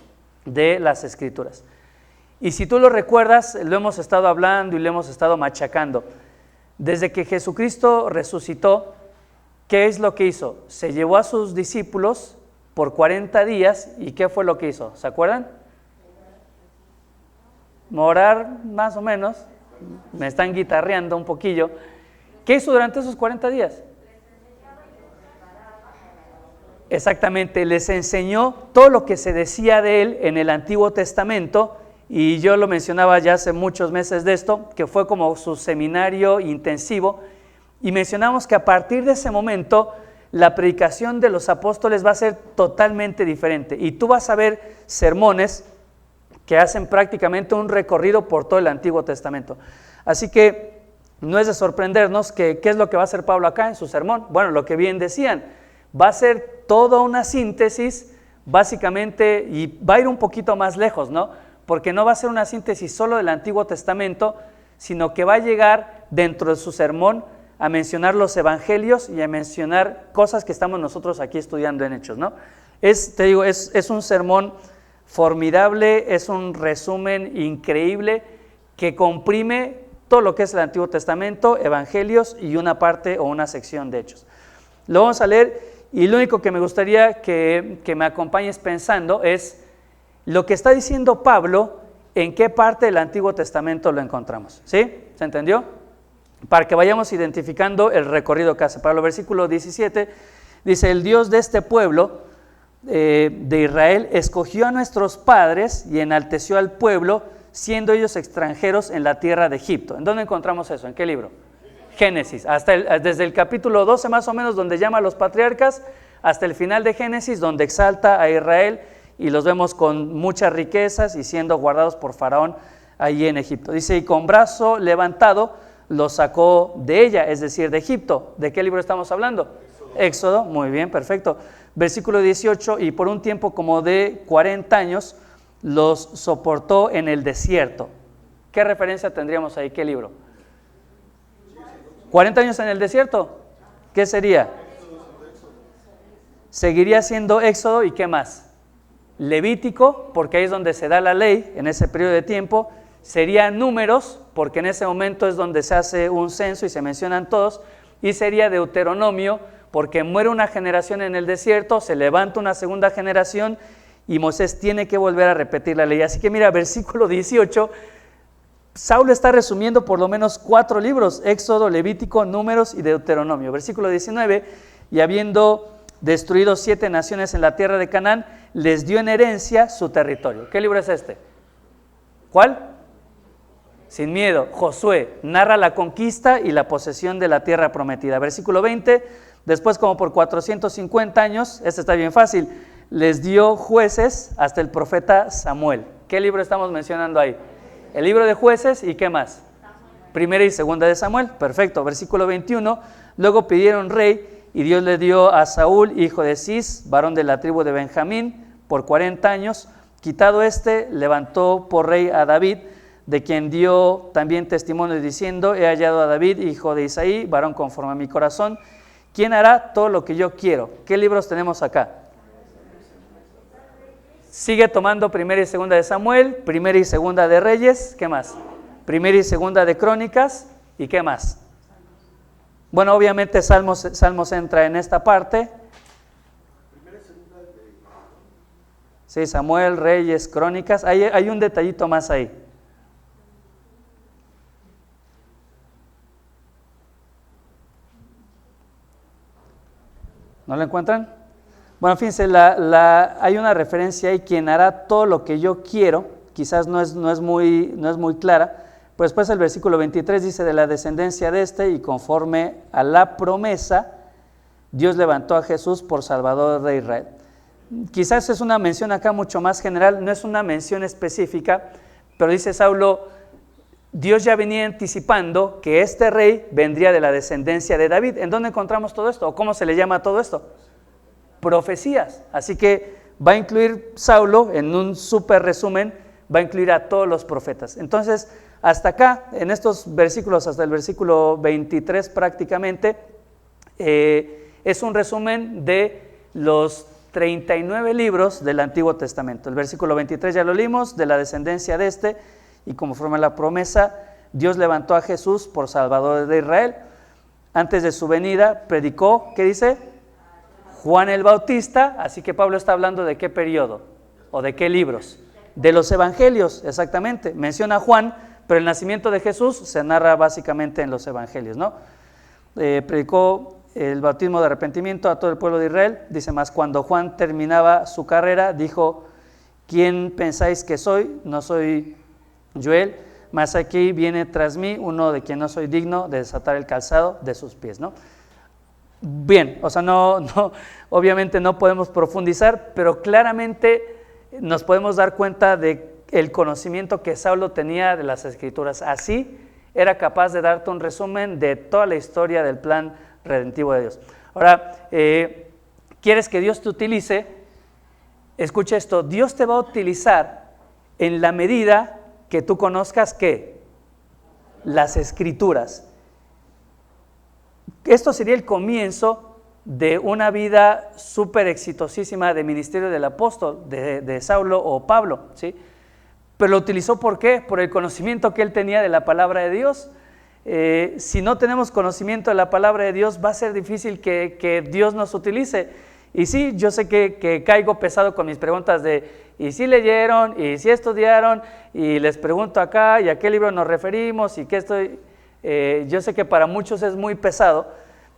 de las Escrituras. Y si tú lo recuerdas, lo hemos estado hablando y lo hemos estado machacando. Desde que Jesucristo resucitó, ¿qué es lo que hizo? Se llevó a sus discípulos por 40 días, ¿y qué fue lo que hizo? ¿Se acuerdan? Orar más o menos, me están guitarreando un poquillo. ¿Qué hizo durante esos 40 días? Exactamente, les enseñó todo lo que se decía de él en el Antiguo Testamento, y yo lo mencionaba ya hace muchos meses de esto, que fue como su seminario intensivo, y mencionamos que a partir de ese momento la predicación de los apóstoles va a ser totalmente diferente, y tú vas a ver sermones que hacen prácticamente un recorrido por todo el Antiguo Testamento. Así que no es de sorprendernos que ¿qué es lo que va a hacer Pablo acá en su sermón? Bueno, lo que bien decían, va a ser toda una síntesis, básicamente, y va a ir un poquito más lejos, ¿no? Porque no va a ser una síntesis solo del Antiguo Testamento, sino que va a llegar dentro de su sermón a mencionar los evangelios y a mencionar cosas que estamos nosotros aquí estudiando en Hechos, ¿no? Te digo, es un sermón formidable, es un resumen increíble que comprime todo lo que es el Antiguo Testamento, evangelios y una parte o una sección de Hechos. Lo vamos a leer y lo único que me gustaría que me acompañes pensando es lo que está diciendo Pablo, en qué parte del Antiguo Testamento lo encontramos. ¿Sí? ¿Se entendió? Para que vayamos identificando el recorrido que hace Pablo. Versículo 17 dice: el Dios de este pueblo de Israel escogió a nuestros padres y enalteció al pueblo, siendo ellos extranjeros en la tierra de Egipto. ¿En dónde encontramos eso? ¿En qué libro? Génesis, desde el capítulo 12 más o menos, donde llama a los patriarcas, hasta el final de Génesis, donde exalta a Israel y los vemos con muchas riquezas y siendo guardados por Faraón allí en Egipto. Dice, y con brazo levantado los sacó de ella, es decir, de Egipto. ¿De qué libro estamos hablando? Éxodo, muy bien, perfecto. Versículo 18, y por un tiempo como de 40 años los soportó en el desierto. ¿Qué referencia tendríamos ahí? ¿Qué libro? 40 años en el desierto. ¿Qué sería? Seguiría siendo Éxodo, ¿y qué más? Levítico, porque ahí es donde se da la ley en ese periodo de tiempo. Sería Números, porque en ese momento es donde se hace un censo y se mencionan todos. Y sería Deuteronomio, porque muere una generación en el desierto, se levanta una segunda generación y Moisés tiene que volver a repetir la ley. Así que mira, versículo 18, Saulo está resumiendo por lo menos 4 libros: Éxodo, Levítico, Números y Deuteronomio. Versículo 19, y habiendo destruido 7 naciones en la tierra de Canaán, les dio en herencia su territorio. ¿Qué libro es este? ¿Cuál? Sin miedo, Josué, narra la conquista y la posesión de la tierra prometida. Versículo 20, después como por 450 años, este está bien fácil, les dio jueces hasta el profeta Samuel. ¿Qué libro estamos mencionando ahí? El libro de Jueces y ¿qué más? Primera y segunda de Samuel. Perfecto. Versículo 21. Luego pidieron rey y Dios le dio a Saúl, hijo de Cis, varón de la tribu de Benjamín, por 40 años. Quitado levantó por rey a David, de quien dio también testimonio diciendo: he hallado a David, hijo de Isaí, varón conforme a mi corazón, quien hará todo lo que yo quiero. ¿Qué libros tenemos acá? Sigue tomando primera y segunda de Samuel, primera y segunda de Reyes, ¿qué más? Primera y segunda de Crónicas, ¿y qué más? Bueno, obviamente Salmos entra en esta parte. Sí, Samuel, Reyes, Crónicas, hay un detallito más ahí. ¿No lo encuentran? Bueno, fíjense, hay una referencia ahí: quien hará todo lo que yo quiero. Quizás no es muy clara, pero después el versículo 23 dice: de la descendencia de y conforme a la promesa, Dios levantó a Jesús por Salvador de Israel. Quizás es una mención acá mucho más general, no es una mención específica, pero dice Saulo, Dios ya venía anticipando que este rey vendría de la descendencia de David. ¿En dónde encontramos todo esto? ¿O cómo se le llama a todo esto? Profecías. Así que va a incluir Saulo, en un súper resumen, va a incluir a todos los profetas. Entonces, hasta acá, en estos versículos, hasta el versículo 23 prácticamente, es un resumen de los 39 libros del Antiguo Testamento. El versículo 23 ya lo leímos: de la descendencia de y conforme a la promesa, Dios levantó a Jesús por Salvador de Israel. Antes de su venida predicó, ¿qué dice? Juan el Bautista. Así que Pablo está hablando de qué periodo o de qué libros. De los evangelios, exactamente. Menciona a Juan, pero el nacimiento de Jesús se narra básicamente en los evangelios, ¿no? Predicó el bautismo de arrepentimiento a todo el pueblo de Israel. Dice más: cuando Juan terminaba su carrera, dijo: ¿quién pensáis que soy? No soy Joel, mas aquí viene tras mí uno de quien no soy digno de desatar el calzado de sus pies, ¿no? Bien, o sea, no, obviamente no podemos profundizar, pero claramente nos podemos dar cuenta de el conocimiento que Saulo tenía de las Escrituras. Así era capaz de darte un resumen de toda la historia del plan redentivo de Dios. Ahora, ¿quieres que Dios te utilice? Escucha esto: Dios te va a utilizar en la medida que tú conozcas ¿qué? Las Escrituras. Esto sería el comienzo de una vida súper exitosísima de ministerio del apóstol, de Saulo o Pablo, ¿sí? Pero lo utilizó ¿por qué? Por el conocimiento que él tenía de la palabra de Dios. Si no tenemos conocimiento de la palabra de Dios, va a ser difícil que Dios nos utilice. Y sí, yo sé que caigo pesado con mis preguntas de ¿y si leyeron? ¿Y si estudiaron? Y les pregunto acá, ¿y a qué libro nos referimos? ¿Y qué estoy...? Yo sé que para muchos es muy pesado,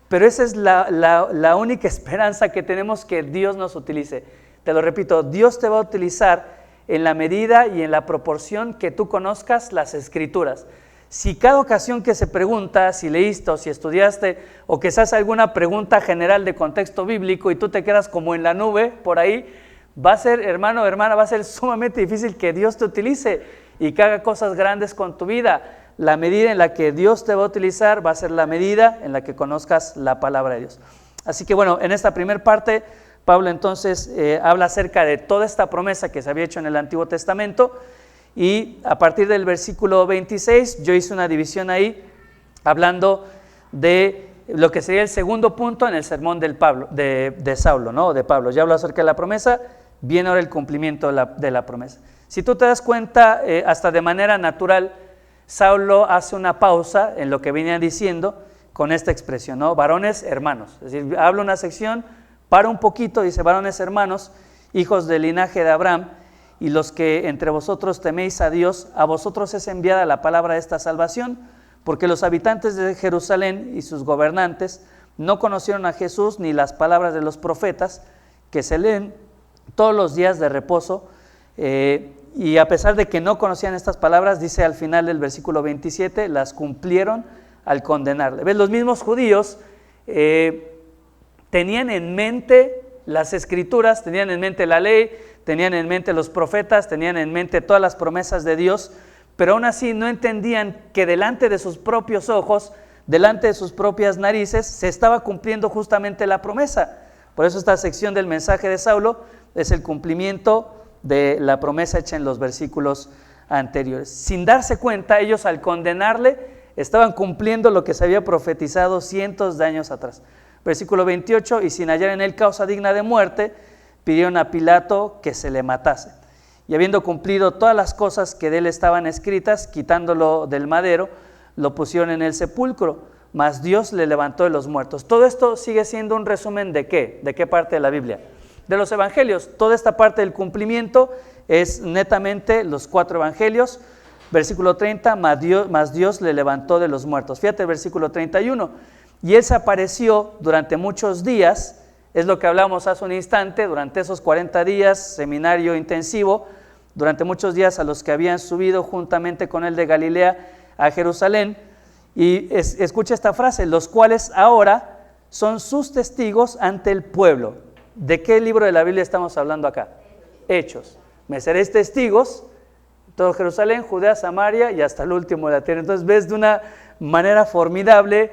pero esa es la única esperanza que tenemos, que Dios nos utilice. Te lo repito, Dios te va a utilizar en la medida y en la proporción que tú conozcas las Escrituras. Si cada ocasión que se pregunta, si leíste o si estudiaste, o que se hace alguna pregunta general de contexto bíblico y tú te quedas como en la nube por ahí, va a ser, hermano o hermana, va a ser sumamente difícil que Dios te utilice y que haga cosas grandes con tu vida. La medida en la que Dios te va a utilizar va a ser la medida en la que conozcas la palabra de Dios. Así que bueno, en esta primera parte, Pablo entonces habla acerca de toda esta promesa que se había hecho en el Antiguo Testamento, y a partir del versículo 26 yo hice una división ahí hablando de lo que sería el segundo punto en el sermón de Saulo, ¿no? De Pablo. Ya habló acerca de la promesa, viene ahora el cumplimiento de la promesa. Si tú te das cuenta, hasta de manera natural, Saulo hace una pausa en lo que venía diciendo con esta expresión, ¿no? Varones hermanos. Es decir, habla una sección, para un poquito, dice: varones hermanos, hijos del linaje de Abraham, y los que entre vosotros teméis a Dios, a vosotros es enviada la palabra de esta salvación, porque los habitantes de Jerusalén y sus gobernantes no conocieron a Jesús ni las palabras de los profetas que se leen todos los días de reposo, y a pesar de que no conocían estas palabras, dice al final del versículo 27, las cumplieron al condenarle. ¿Ves? Los mismos judíos tenían en mente las Escrituras, tenían en mente la ley, tenían en mente los profetas, tenían en mente todas las promesas de Dios, pero aún así no entendían que delante de sus propios ojos, delante de sus propias narices, se estaba cumpliendo justamente la promesa. Por eso esta sección del mensaje de Saulo es el cumplimiento de la promesa hecha en los versículos anteriores. Sin darse cuenta, ellos al condenarle estaban cumpliendo lo que se había profetizado cientos de años atrás. Versículo 28, y sin hallar en él causa digna de muerte, pidieron a Pilato que se le matase. Y habiendo cumplido todas las cosas que de él estaban escritas, quitándolo del madero, lo pusieron en el sepulcro, mas Dios le levantó de los muertos. Todo esto sigue siendo un resumen ¿de qué? ¿De qué parte de la Biblia? De los evangelios. Toda esta parte del cumplimiento es netamente los 4 evangelios. Versículo 30, mas Dios le levantó de los muertos. Fíjate el versículo 31. Y él se apareció durante muchos días, es lo que hablamos hace un instante, durante esos 40 días, seminario intensivo, durante muchos días a los que habían subido juntamente con él de Galilea a Jerusalén. Y escucha esta frase, los cuales ahora son sus testigos ante el pueblo. ¿De qué libro de la Biblia estamos hablando acá? Hechos. Me seréis testigos, todo Jerusalén, Judea, Samaria y hasta el último de la tierra. Entonces ves de una manera formidable,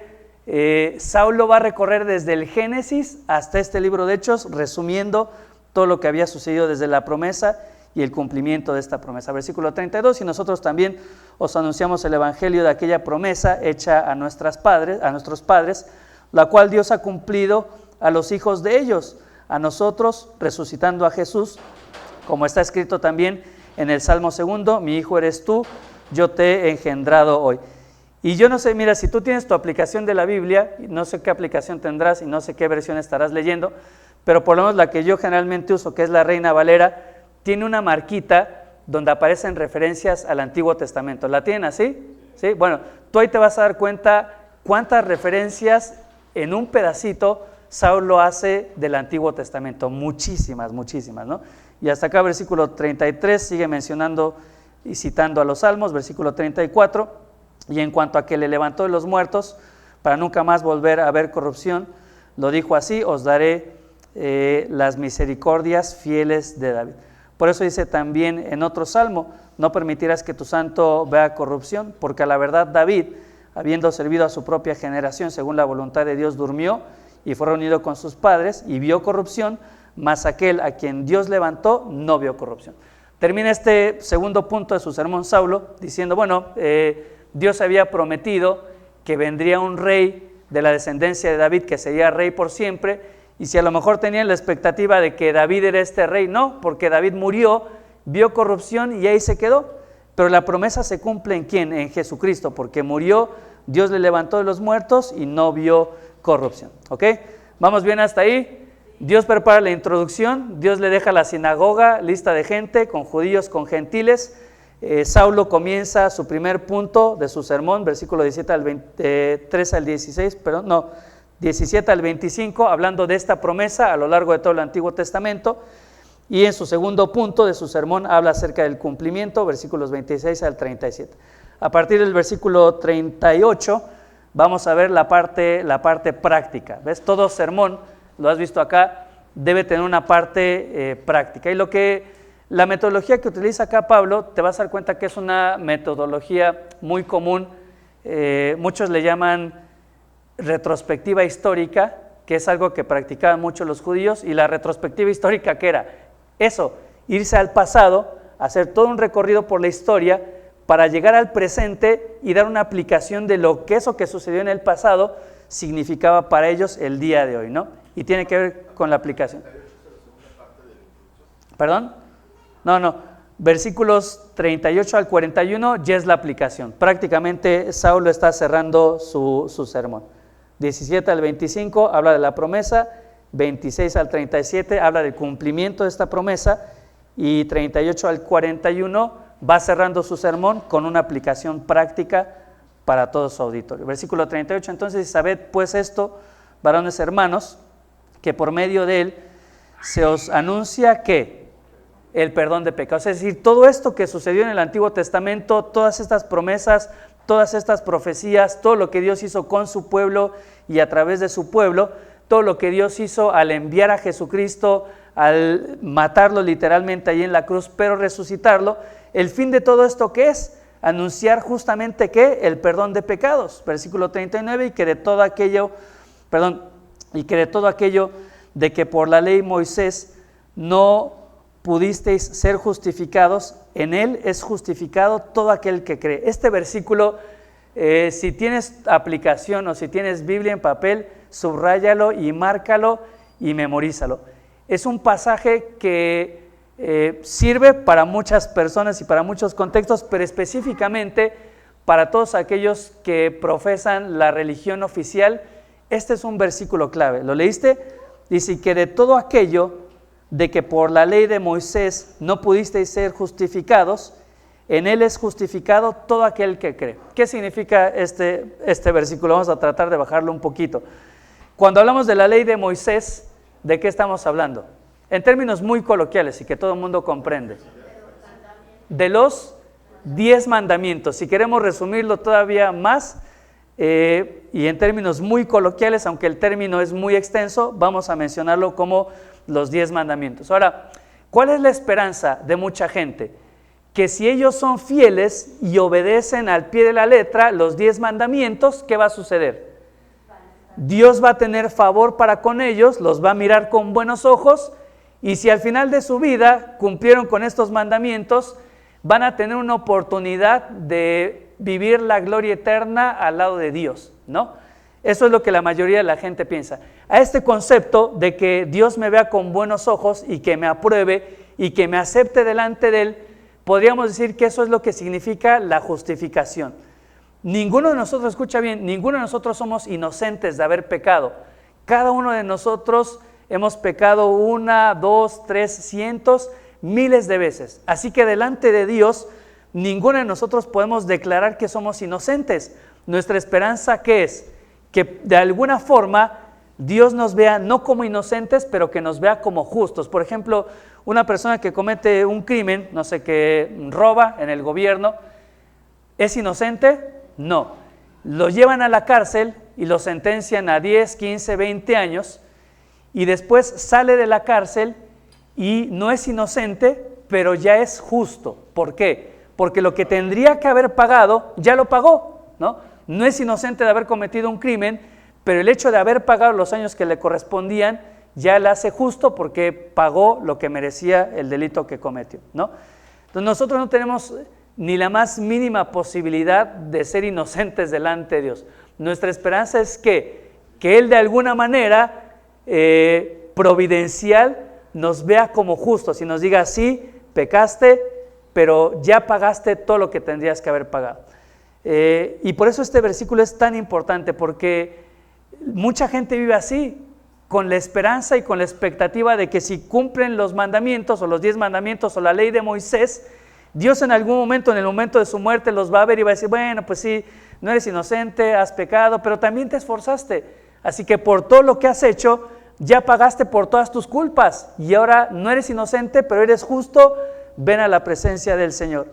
Saulo va a recorrer desde el Génesis hasta este libro de Hechos, resumiendo todo lo que había sucedido desde la promesa y el cumplimiento de esta promesa. Versículo 32, y nosotros también os anunciamos el evangelio de aquella promesa hecha a nuestros padres, la cual Dios ha cumplido a los hijos de ellos, a nosotros, resucitando a Jesús, como está escrito también en el Salmo 2, mi hijo eres tú, yo te he engendrado hoy. Y yo no sé, mira, si tú tienes tu aplicación de la Biblia, no sé qué aplicación tendrás y no sé qué versión estarás leyendo, pero por lo menos la que yo generalmente uso, que es la Reina Valera, tiene una marquita donde aparecen referencias al Antiguo Testamento. ¿La tienen así? ¿Sí? Bueno, tú ahí te vas a dar cuenta cuántas referencias en un pedacito Saulo hace del Antiguo Testamento. Muchísimas, ¿no? Y hasta acá, versículo 33, sigue mencionando y citando a los Salmos, versículo 34, y en cuanto a que le levantó de los muertos, para nunca más volver a ver corrupción, lo dijo así, os daré las misericordias fieles de David. Por eso dice también en otro salmo, no permitirás que tu santo vea corrupción, porque a la verdad David, habiendo servido a su propia generación según la voluntad de Dios, durmió y fue reunido con sus padres y vio corrupción, mas aquel a quien Dios levantó no vio corrupción. Termina este segundo punto de su sermón Saulo diciendo, bueno, Dios había prometido que vendría un rey de la descendencia de David que sería rey por siempre, y si a lo mejor tenían la expectativa de que David era este rey, no, porque David murió, vio corrupción y ahí se quedó. Pero la promesa se cumple ¿en quién? En Jesucristo, porque murió, Dios le levantó de los muertos y no vio corrupción. ¿Ok? ¿Vamos bien hasta ahí? Dios prepara la introducción, Dios le deja la sinagoga lista de gente, con judíos, con gentiles. Saulo comienza su primer punto de su sermón, versículo 17 al 25, hablando de esta promesa a lo largo de todo el Antiguo Testamento. Y en su segundo punto de su sermón habla acerca del cumplimiento, versículos 26 al 37. A partir del versículo 38 vamos a ver la parte práctica. ¿Ves? Todo sermón, lo has visto acá, debe tener una parte práctica. Y la metodología que utiliza acá Pablo, te vas a dar cuenta que es una metodología muy común. Muchos le llaman retrospectiva histórica, que es algo que practicaban mucho los judíos. Y la retrospectiva histórica, ¿qué era? Eso, irse al pasado, hacer todo un recorrido por la historia para llegar al presente y dar una aplicación de lo que eso que sucedió en el pasado significaba para ellos el día de hoy, ¿no? Y tiene que ver con la aplicación. ¿Perdón? No, versículos 38 al 41 ya es la aplicación. Prácticamente Saulo está cerrando su sermón. 17 al 25 habla de la promesa, 26 al 37 habla del cumplimiento de esta promesa y 38 al 41 va cerrando su sermón con una aplicación práctica para todo su auditorio. Versículo 38, entonces, sabed pues esto, varones hermanos, que por medio de él se os anuncia que el perdón de pecados. Es decir, todo esto que sucedió en el Antiguo Testamento, todas estas promesas, todas estas profecías, todo lo que Dios hizo con su pueblo y a través de su pueblo, todo lo que Dios hizo al enviar a Jesucristo al matarlo literalmente ahí en la cruz, pero resucitarlo. El fin de todo esto, ¿qué es? Anunciar justamente ¿qué? El perdón de pecados, versículo 39, y que de todo aquello de que por la ley Moisés no pudisteis ser justificados, en él es justificado todo aquel que cree. Este versículo, si tienes aplicación o si tienes Biblia en papel, subráyalo y márcalo y memorízalo. Es un pasaje que sirve para muchas personas y para muchos contextos, pero específicamente para todos aquellos que profesan la religión oficial. Este es un versículo clave. ¿Lo leíste? Dice que de todo aquello de que por la ley de Moisés no pudisteis ser justificados, en él es justificado todo aquel que cree. ¿Qué significa este versículo? Vamos a tratar de bajarlo un poquito. Cuando hablamos de la ley de Moisés, ¿de qué estamos hablando? En términos muy coloquiales y que todo el mundo comprende. De los 10 mandamientos. Si queremos resumirlo todavía más, y en términos muy coloquiales, aunque el término es muy extenso, vamos a mencionarlo como los 10 mandamientos. Ahora, ¿cuál es la esperanza de mucha gente? Que si ellos son fieles y obedecen al pie de la letra los 10 mandamientos, ¿qué va a suceder? Dios va a tener favor para con ellos, los va a mirar con buenos ojos, y si al final de su vida cumplieron con estos mandamientos, van a tener una oportunidad de vivir la gloria eterna al lado de Dios, ¿no? Eso es lo que la mayoría de la gente piensa. A este concepto de que Dios me vea con buenos ojos y que me apruebe y que me acepte delante de Él, podríamos decir que eso es lo que significa la justificación. Ninguno de nosotros, escucha bien, ninguno de nosotros somos inocentes de haber pecado. Cada uno de nosotros hemos pecado 1, 2, 3, cientos, miles de veces. Así que delante de Dios, ninguno de nosotros podemos declarar que somos inocentes. Nuestra esperanza, ¿qué es? Que de alguna forma Dios nos vea no como inocentes, pero que nos vea como justos. Por ejemplo, una persona que comete un crimen, no sé, que roba en el gobierno, ¿es inocente? No. Lo llevan a la cárcel y lo sentencian a 10, 15, 20 años y después sale de la cárcel y no es inocente, pero ya es justo. ¿Por qué? Porque lo que tendría que haber pagado, ya lo pagó, ¿no? No es inocente de haber cometido un crimen, pero el hecho de haber pagado los años que le correspondían ya le hace justo porque pagó lo que merecía el delito que cometió, ¿no? Entonces nosotros no tenemos ni la más mínima posibilidad de ser inocentes delante de Dios. Nuestra esperanza es que Él de alguna manera providencial nos vea como justos y nos diga, sí, pecaste, pero ya pagaste todo lo que tendrías que haber pagado. Y por eso este versículo es tan importante, porque mucha gente vive así, con la esperanza y con la expectativa de que si cumplen los mandamientos o los 10 mandamientos o la ley de Moisés, Dios en algún momento, en el momento de su muerte, los va a ver y va a decir, bueno, pues sí, no eres inocente, has pecado, pero también te esforzaste, así que por todo lo que has hecho, ya pagaste por todas tus culpas y ahora no eres inocente, pero eres justo, ven a la presencia del Señor.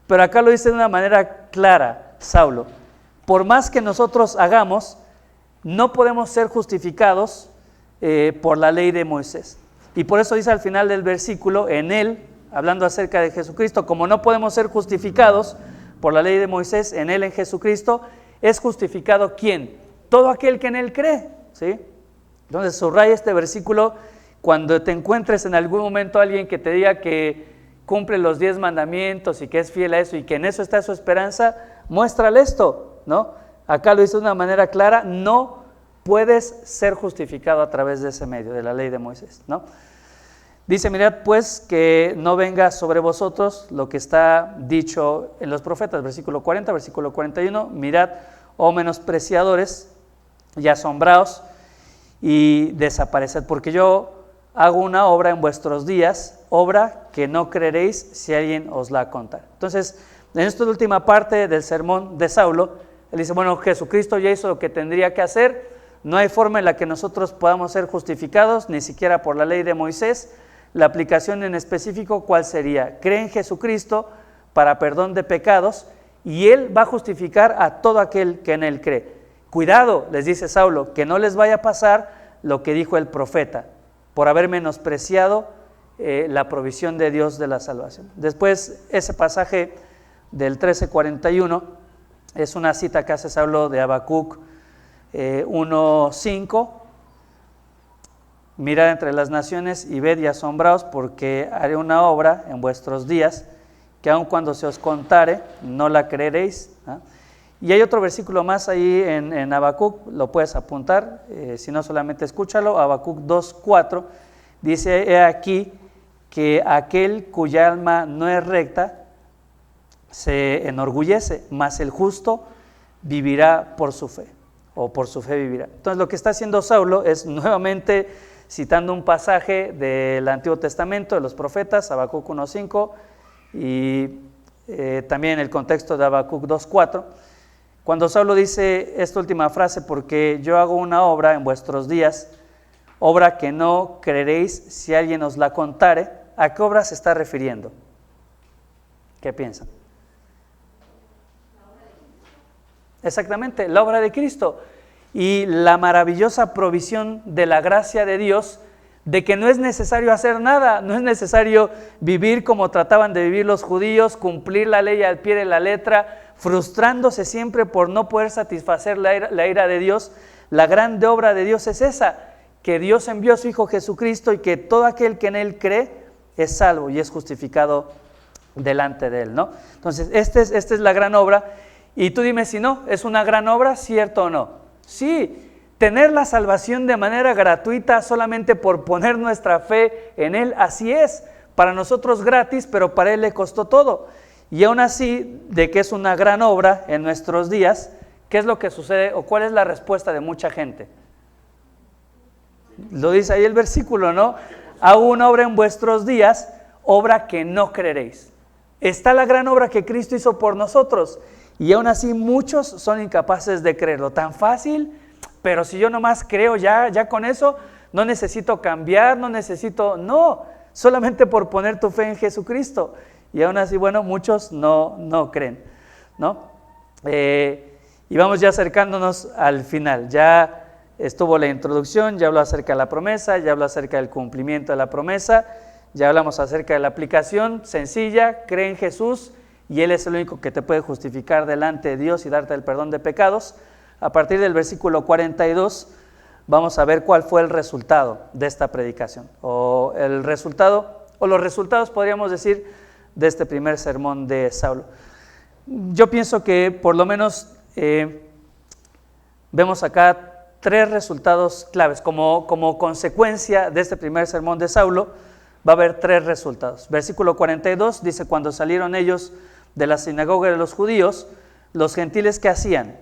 Pero acá lo dice de una manera clara, Saulo, por más que nosotros hagamos, no podemos ser justificados por la ley de Moisés. Y por eso dice al final del versículo, en él, hablando acerca de Jesucristo, como no podemos ser justificados por la ley de Moisés, en él, en Jesucristo, es justificado ¿quién? Todo aquel que en él cree, ¿sí? Entonces subraya este versículo cuando te encuentres en algún momento alguien que te diga que cumple los 10 mandamientos y que es fiel a eso y que en eso está su esperanza, muéstrale esto, ¿no? Acá lo dice de una manera clara, no puedes ser justificado a través de ese medio, de la ley de Moisés, ¿no? Dice, mirad pues que no venga sobre vosotros lo que está dicho en los profetas, versículo 40, versículo 41, mirad, oh menospreciadores y asombraos y desapareced, porque yo hago una obra en vuestros días, obra que no creeréis si alguien os la contara. Entonces, en esta última parte del sermón de Saulo, él dice, bueno, Jesucristo ya hizo lo que tendría que hacer, no hay forma en la que nosotros podamos ser justificados, ni siquiera por la ley de Moisés. La aplicación en específico, ¿cuál sería? Cree en Jesucristo para perdón de pecados y Él va a justificar a todo aquel que en Él cree. Cuidado, les dice Saulo, que no les vaya a pasar lo que dijo el profeta. por haber menospreciado la provisión de Dios de la salvación. Después, ese pasaje del 13:41 es una cita que hace Saulo de Habacuc 1:5. Mirad entre las naciones y ved y asombraos, porque haré una obra en vuestros días, que aun cuando se os contare, no la creeréis. Y hay otro versículo más ahí en Habacuc, lo puedes apuntar, si no solamente escúchalo. Habacuc 2:4 dice: he aquí que aquel cuya alma no es recta se enorgullece, mas el justo vivirá por su fe, o por su fe vivirá. Entonces lo que está haciendo Saulo es nuevamente citando un pasaje del Antiguo Testamento, de los profetas, Habacuc 1:5, y también en el contexto de Habacuc 2:4, cuando Saulo dice esta última frase: porque yo hago una obra en vuestros días, obra que no creeréis si alguien os la contare. ¿A qué obra se está refiriendo? ¿Qué piensan? Exactamente, la obra de Cristo y la maravillosa provisión de la gracia de Dios, de que no es necesario hacer nada, no es necesario vivir como trataban de vivir los judíos, cumplir la ley al pie de la letra, frustrándose siempre por no poder satisfacer la ira de Dios. La grande obra de Dios es esa, que Dios envió a su Hijo Jesucristo y que todo aquel que en Él cree es salvo y es justificado delante de Él, ¿no? Entonces, esta es la gran obra. Y tú dime si no, ¿es una gran obra, cierto o no? Sí, tener la salvación de manera gratuita solamente por poner nuestra fe en Él, así es, para nosotros gratis, pero para Él le costó todo. Y aún así, de que es una gran obra en nuestros días, ¿qué es lo que sucede o cuál es la respuesta de mucha gente? Lo dice ahí el versículo, ¿no? Hago una obra en vuestros días, obra que no creeréis. Está la gran obra que Cristo hizo por nosotros, y aún así muchos son incapaces de creerlo. Tan fácil, pero si yo nomás creo ya con eso, no necesito cambiar, no, solamente por poner tu fe en Jesucristo. Y aún así, bueno, muchos no creen, ¿no? Y vamos ya acercándonos al final. Ya estuvo la introducción, ya habló acerca de la promesa, ya habló acerca del cumplimiento de la promesa, ya hablamos acerca de la aplicación sencilla: cree en Jesús y Él es el único que te puede justificar delante de Dios y darte el perdón de pecados. A partir del versículo 42 vamos a ver cuál fue el resultado de esta predicación, o los resultados, podríamos decir, de este primer sermón de Saulo. Yo pienso que por lo menos vemos acá 3 resultados claves. Como consecuencia de este primer sermón de Saulo, va a haber 3 resultados. Versículo 42 dice: cuando salieron ellos de la sinagoga de los judíos, los gentiles, ¿qué hacían?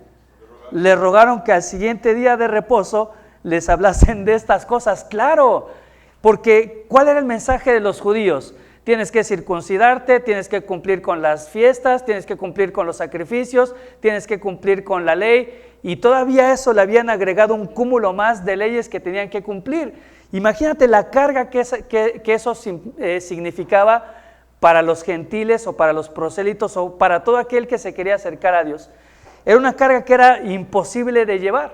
Le rogaron que al siguiente día de reposo les hablasen de estas cosas. Claro, porque ¿cuál era el mensaje de los judíos? Tienes que circuncidarte, tienes que cumplir con las fiestas, tienes que cumplir con los sacrificios, tienes que cumplir con la ley, y todavía a eso le habían agregado un cúmulo más de leyes que tenían que cumplir. Imagínate la carga que eso significaba para los gentiles, o para los prosélitos, o para todo aquel que se quería acercar a Dios. Era una carga que era imposible de llevar.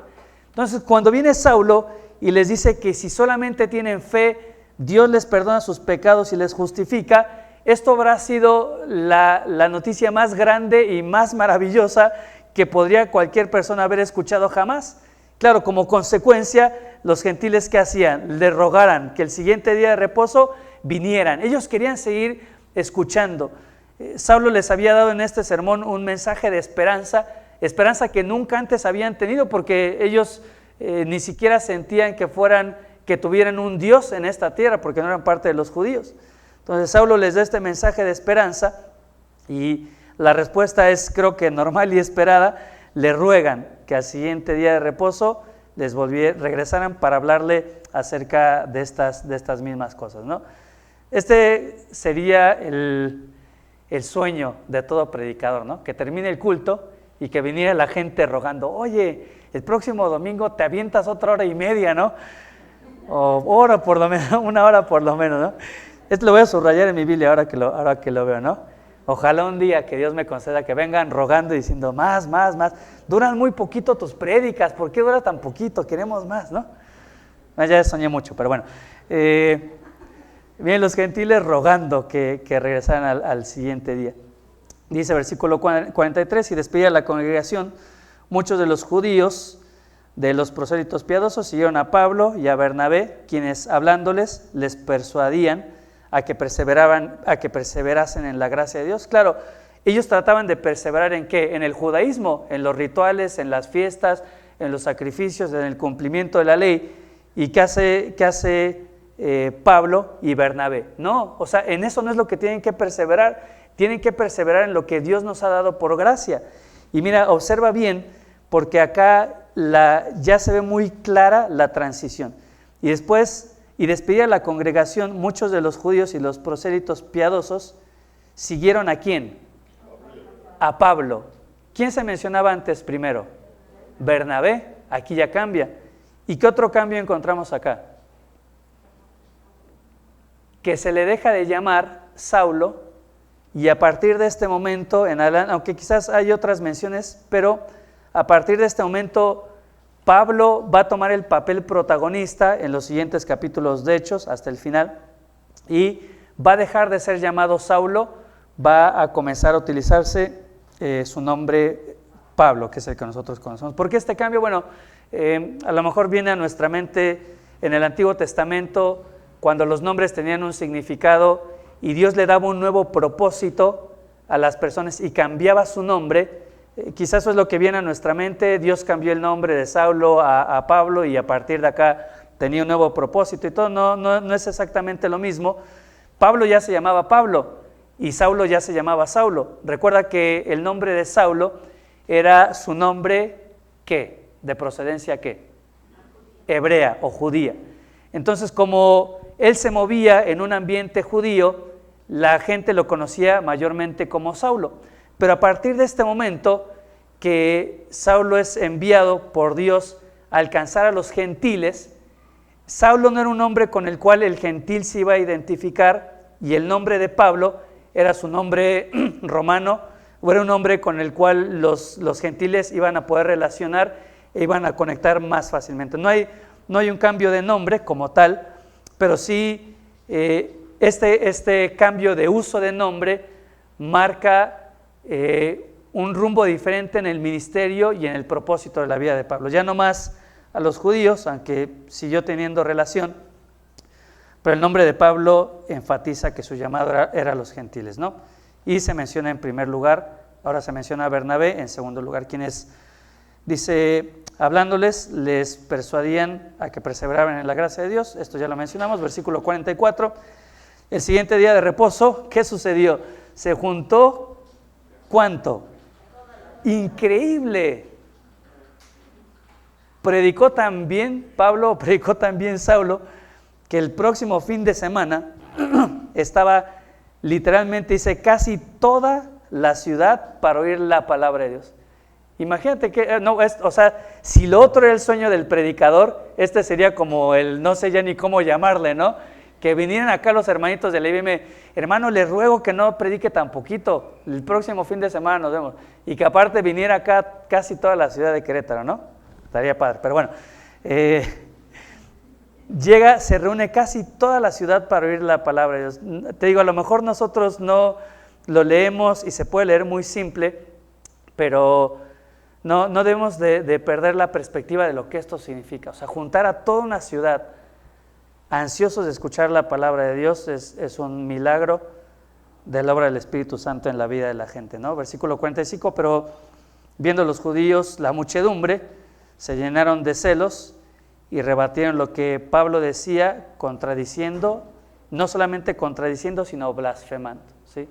Entonces, cuando viene Saulo y les dice que si solamente tienen fe, Dios les perdona sus pecados y les justifica, esto habrá sido la noticia más grande y más maravillosa que podría cualquier persona haber escuchado jamás. Claro, como consecuencia, los gentiles, ¿qué hacían? Le rogaran que el siguiente día de reposo vinieran. Ellos querían seguir escuchando. Saulo les había dado en este sermón un mensaje de esperanza que nunca antes habían tenido, porque ellos ni siquiera sentían que tuvieran un Dios en esta tierra, porque no eran parte de los judíos. Entonces Saulo les da este mensaje de esperanza, y la respuesta es, creo que normal y esperada: le ruegan que al siguiente día de reposo les regresaran para hablarle acerca de estas mismas cosas, ¿no? Este sería el sueño de todo predicador, ¿no? Que termine el culto y que viniera la gente rogando: oye, el próximo domingo te avientas otra hora y media, ¿no? O hora por lo menos, 1 hora por lo menos, ¿no? Esto lo voy a subrayar en mi Biblia ahora que lo veo, ¿no? Ojalá un día que Dios me conceda que vengan rogando y diciendo: más. Duran muy poquito tus prédicas, ¿por qué dura tan poquito? Queremos más, ¿no? Ya soñé mucho, pero bueno. Vienen los gentiles rogando que regresaran al siguiente día. Dice versículo 43, y despedida la congregación, muchos de los judíos, de los prosélitos piadosos, siguieron a Pablo y a Bernabé, quienes hablándoles les persuadían a que perseverasen en la gracia de Dios. Claro, ellos trataban de perseverar ¿en qué? En el judaísmo, en los rituales, en las fiestas, en los sacrificios, en el cumplimiento de la ley. ¿Y qué hace Pablo y Bernabé? No, o sea, en eso no es lo que tienen que perseverar. Tienen que perseverar en lo que Dios nos ha dado por gracia. Y mira, observa bien, porque acá ya se ve muy clara la transición. Y después, y despedida la congregación, muchos de los judíos y los prosélitos piadosos siguieron ¿a quién? A Pablo. ¿Quién se mencionaba antes primero? Bernabé. Aquí ya cambia. ¿Y qué otro cambio encontramos acá? Que se le deja de llamar Saulo, y a partir de este momento en adelante, aunque quizás hay otras menciones, pero a partir de este momento Pablo va a tomar el papel protagonista en los siguientes capítulos de Hechos hasta el final, y va a dejar de ser llamado Saulo, va a comenzar a utilizarse su nombre Pablo, que es el que nosotros conocemos. ¿Por qué este cambio? Bueno, a lo mejor viene a nuestra mente en el Antiguo Testamento, cuando los nombres tenían un significado y Dios le daba un nuevo propósito a las personas y cambiaba su nombre. Quizás eso es lo que viene a nuestra mente. Dios cambió el nombre de Saulo a Pablo, y a partir de acá tenía un nuevo propósito y todo. No es exactamente lo mismo. Pablo ya se llamaba Pablo y Saulo ya se llamaba Saulo. Recuerda que el nombre de Saulo era su nombre, ¿qué? ¿De procedencia qué? Hebrea o judía. Entonces, como él se movía en un ambiente judío, la gente lo conocía mayormente como Saulo. Pero a partir de este momento que Saulo es enviado por Dios a alcanzar a los gentiles, Saulo no era un nombre con el cual el gentil se iba a identificar, y el nombre de Pablo era su nombre romano, o era un nombre con el cual los gentiles iban a poder relacionar e iban a conectar más fácilmente. No hay un cambio de nombre como tal, pero sí este cambio de uso de nombre marca un rumbo diferente en el ministerio y en el propósito de la vida de Pablo. Ya no más a los judíos, aunque siguió teniendo relación, pero el nombre de Pablo enfatiza que su llamado era a los gentiles, ¿no? Y se menciona en primer lugar, ahora se menciona a Bernabé en segundo lugar, quienes, dice, hablándoles, les persuadían a que perseveraran en la gracia de Dios. Esto ya lo mencionamos, versículo 44. El siguiente día de reposo, ¿qué sucedió? Se juntó, ¿cuánto? Increíble. Predicó también Pablo, predicó también Saulo, que el próximo fin de semana estaba literalmente, dice, casi toda la ciudad para oír la palabra de Dios. Imagínate que, o sea, si lo otro era el sueño del predicador, este sería como el, no sé ya ni cómo llamarle, ¿no? Que vinieran acá los hermanitos de la IBM, hermano, les ruego que no predique tan poquito, el próximo fin de semana nos vemos, y que aparte viniera acá casi toda la ciudad de Querétaro, ¿no? Estaría padre, pero bueno, se reúne casi toda la ciudad para oír la palabra de Dios. Te digo, a lo mejor nosotros no lo leemos y se puede leer muy simple, pero no debemos de perder la perspectiva de lo que esto significa. O sea, juntar a toda una ciudad ansiosos de escuchar la palabra de Dios es un milagro de la obra del Espíritu Santo en la vida de la gente, ¿no? Versículo 45, pero viendo los judíos la muchedumbre, se llenaron de celos y rebatieron lo que Pablo decía, contradiciendo, no solamente contradiciendo, sino blasfemando, ¿sí?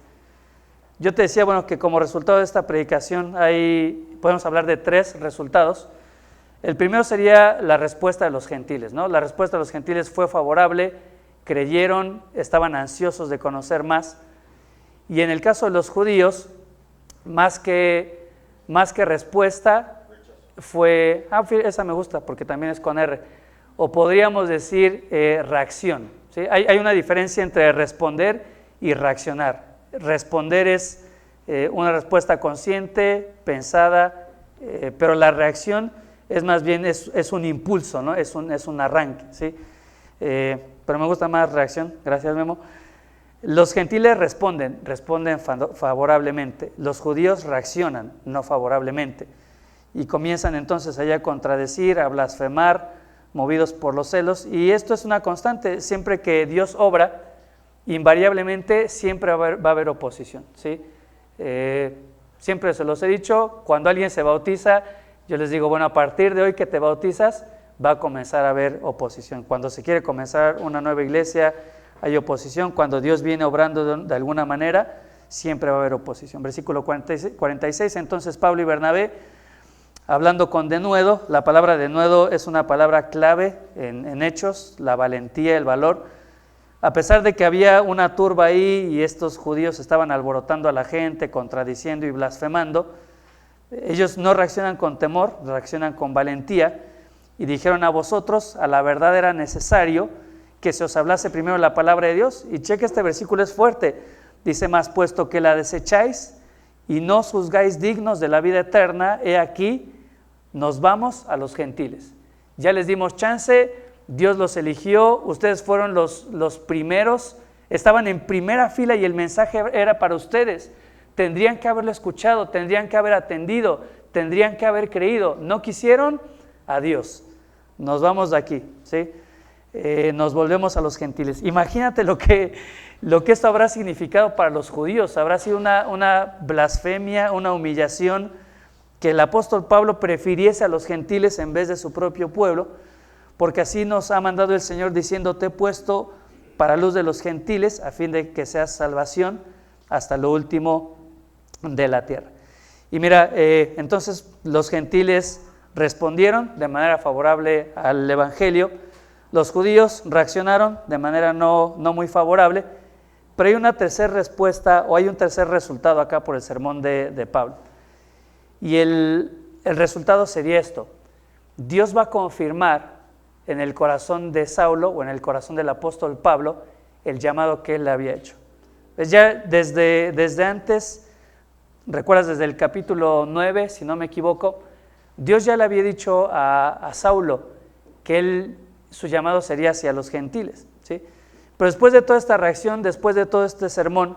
Yo te decía, bueno, que como resultado de esta predicación podemos hablar de 3 resultados. El primero sería la respuesta de los gentiles, ¿no? La respuesta de los gentiles fue favorable, creyeron, estaban ansiosos de conocer más. Y en el caso de los judíos, más que respuesta, fue, esa me gusta porque también es con R, o podríamos decir reacción, ¿sí? Hay una diferencia entre responder y reaccionar. Responder es una respuesta consciente, pensada, pero la reacción es más bien es un impulso, ¿no? Es un arranque, ¿sí? Pero me gusta más reacción, gracias Memo. Los gentiles responden favorablemente, los judíos reaccionan no favorablemente y comienzan entonces allá a contradecir, a blasfemar, movidos por los celos, y esto es una constante, siempre que Dios obra, invariablemente siempre va a haber oposición, ¿sí? Siempre se los he dicho, cuando alguien se bautiza, yo les digo, bueno, a partir de hoy que te bautizas, va a comenzar a haber oposición. Cuando se quiere comenzar una nueva iglesia, hay oposición. Cuando Dios viene obrando de alguna manera, siempre va a haber oposición. Versículo 46, entonces Pablo y Bernabé, hablando con denuedo, la palabra denuedo es una palabra clave en Hechos, la valentía, el valor. A pesar de que había una turba ahí y estos judíos estaban alborotando a la gente, contradiciendo y blasfemando, ellos no reaccionan con temor, reaccionan con valentía, y dijeron: a vosotros, a la verdad era necesario que se os hablase primero la palabra de Dios. Y cheque, este versículo es fuerte, dice: más puesto que la desecháis y no os juzgáis dignos de la vida eterna, he aquí, nos vamos a los gentiles. Ya les dimos chance, Dios los eligió, ustedes fueron los primeros, estaban en primera fila y el mensaje era para ustedes. Tendrían que haberlo escuchado, tendrían que haber atendido, tendrían que haber creído. No quisieron, adiós, nos vamos de aquí, ¿sí? Nos volvemos a los gentiles. Imagínate lo que esto habrá significado para los judíos. Habrá sido una blasfemia, una humillación, que el apóstol Pablo prefiriese a los gentiles en vez de su propio pueblo, porque así nos ha mandado el Señor diciendo: te he puesto para luz de los gentiles, a fin de que seas salvación hasta lo último de la tierra. Y mira, entonces los gentiles respondieron de manera favorable al evangelio, los judíos reaccionaron de manera no muy favorable, pero hay una tercera respuesta, o hay un tercer resultado acá por el sermón de Pablo. Y el resultado sería esto: Dios va a confirmar en el corazón de Saulo, o en el corazón del apóstol Pablo, el llamado que él le había hecho. Pues ya desde antes, recuerdas, desde el capítulo 9, si no me equivoco, Dios ya le había dicho a Saulo que su llamado sería hacia los gentiles, ¿sí? Pero después de toda esta reacción, después de todo este sermón,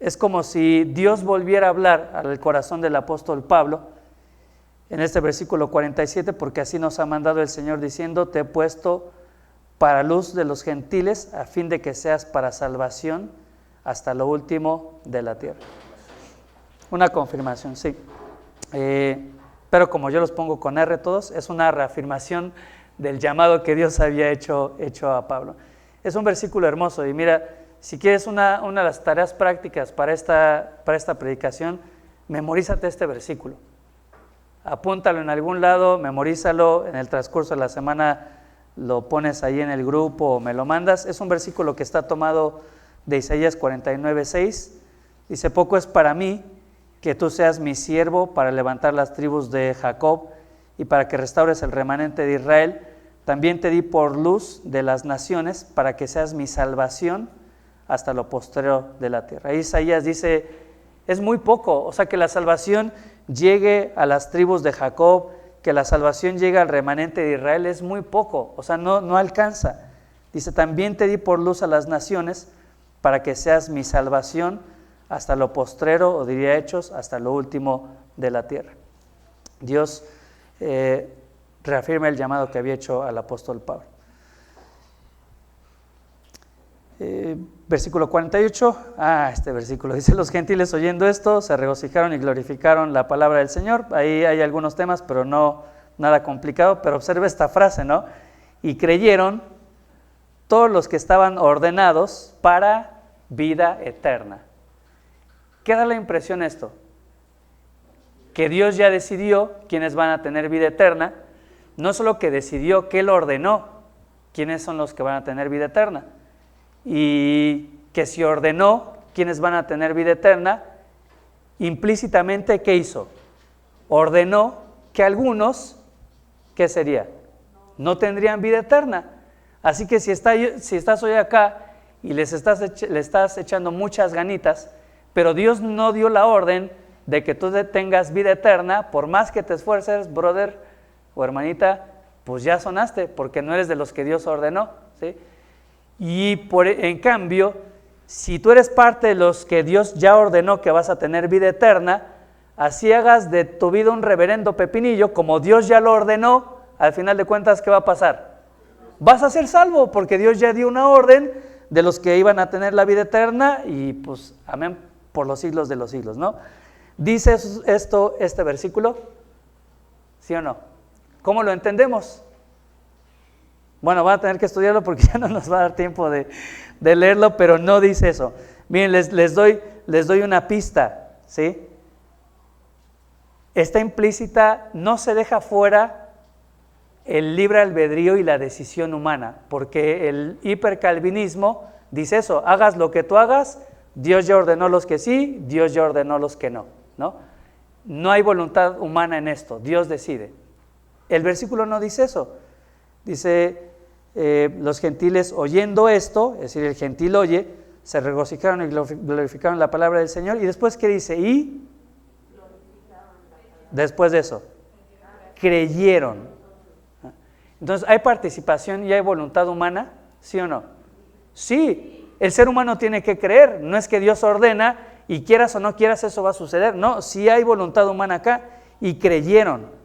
es como si Dios volviera a hablar al corazón del apóstol Pablo en este versículo 47, porque así nos ha mandado el Señor diciendo: te he puesto para luz de los gentiles, a fin de que seas para salvación hasta lo último de la tierra. Una confirmación, sí. Pero como yo los pongo con R todos, es una reafirmación del llamado que Dios había hecho a Pablo. Es un versículo hermoso, y mira, si quieres una de las tareas prácticas para esta predicación, memorízate este versículo. Apúntalo en algún lado, memorízalo, en el transcurso de la semana lo pones ahí en el grupo o me lo mandas. Es un versículo que está tomado de Isaías 49:6. Dice: poco es para mí que tú seas mi siervo para levantar las tribus de Jacob y para que restaures el remanente de Israel. También te di por luz de las naciones para que seas mi salvación hasta lo postrero de la tierra. Ahí Isaías dice: es muy poco, o sea, que la salvación llegue a las tribus de Jacob, que la salvación llegue al remanente de Israel, es muy poco, o sea, no alcanza. Dice: también te di por luz a las naciones para que seas mi salvación hasta lo postrero, o diría Hechos, hasta lo último de la tierra. Dios reafirma el llamado que había hecho al apóstol Pablo. Versículo 48, este versículo dice: los gentiles oyendo esto se regocijaron y glorificaron la palabra del Señor. Ahí hay algunos temas, pero no nada complicado, pero observa esta frase, ¿no? Y creyeron todos los que estaban ordenados para vida eterna. ¿Qué da la impresión esto? Que Dios ya decidió quiénes van a tener vida eterna. No solo que decidió, que Él ordenó quiénes son los que van a tener vida eterna. Y que si ordenó quiénes van a tener vida eterna, implícitamente, ¿qué hizo? Ordenó que algunos, ¿qué sería? No tendrían vida eterna. Así que si estás hoy acá y le estás echando muchas ganitas, pero Dios no dio la orden de que tú tengas vida eterna, por más que te esfuerces, brother o hermanita, pues ya sonaste, porque no eres de los que Dios ordenó, ¿sí? Y en cambio, si tú eres parte de los que Dios ya ordenó que vas a tener vida eterna, así hagas de tu vida un reverendo pepinillo, como Dios ya lo ordenó, al final de cuentas, ¿qué va a pasar? Vas a ser salvo, porque Dios ya dio una orden de los que iban a tener la vida eterna, y pues, amén, por los siglos de los siglos, ¿no? ¿Dice esto este versículo? ¿Sí o no? ¿Cómo lo entendemos? Bueno, van a tener que estudiarlo porque ya no nos va a dar tiempo de leerlo, pero no dice eso. Miren, les doy una pista, ¿sí? Está implícita, no se deja fuera el libre albedrío y la decisión humana, porque el hipercalvinismo dice eso: hagas lo que tú hagas, Dios ya ordenó los que sí, Dios ya ordenó los que no, ¿no? No hay voluntad humana en esto, Dios decide. El versículo no dice eso. Dice, los gentiles oyendo esto, es decir, el gentil oye, se regocijaron y glorificaron la palabra del Señor. Y después, ¿qué dice? Y después de eso, creyeron. Entonces, ¿hay participación y hay voluntad humana? ¿Sí o no? Sí, el ser humano tiene que creer, no es que Dios ordena y quieras o no quieras eso va a suceder. No, sí hay voluntad humana acá, y creyeron.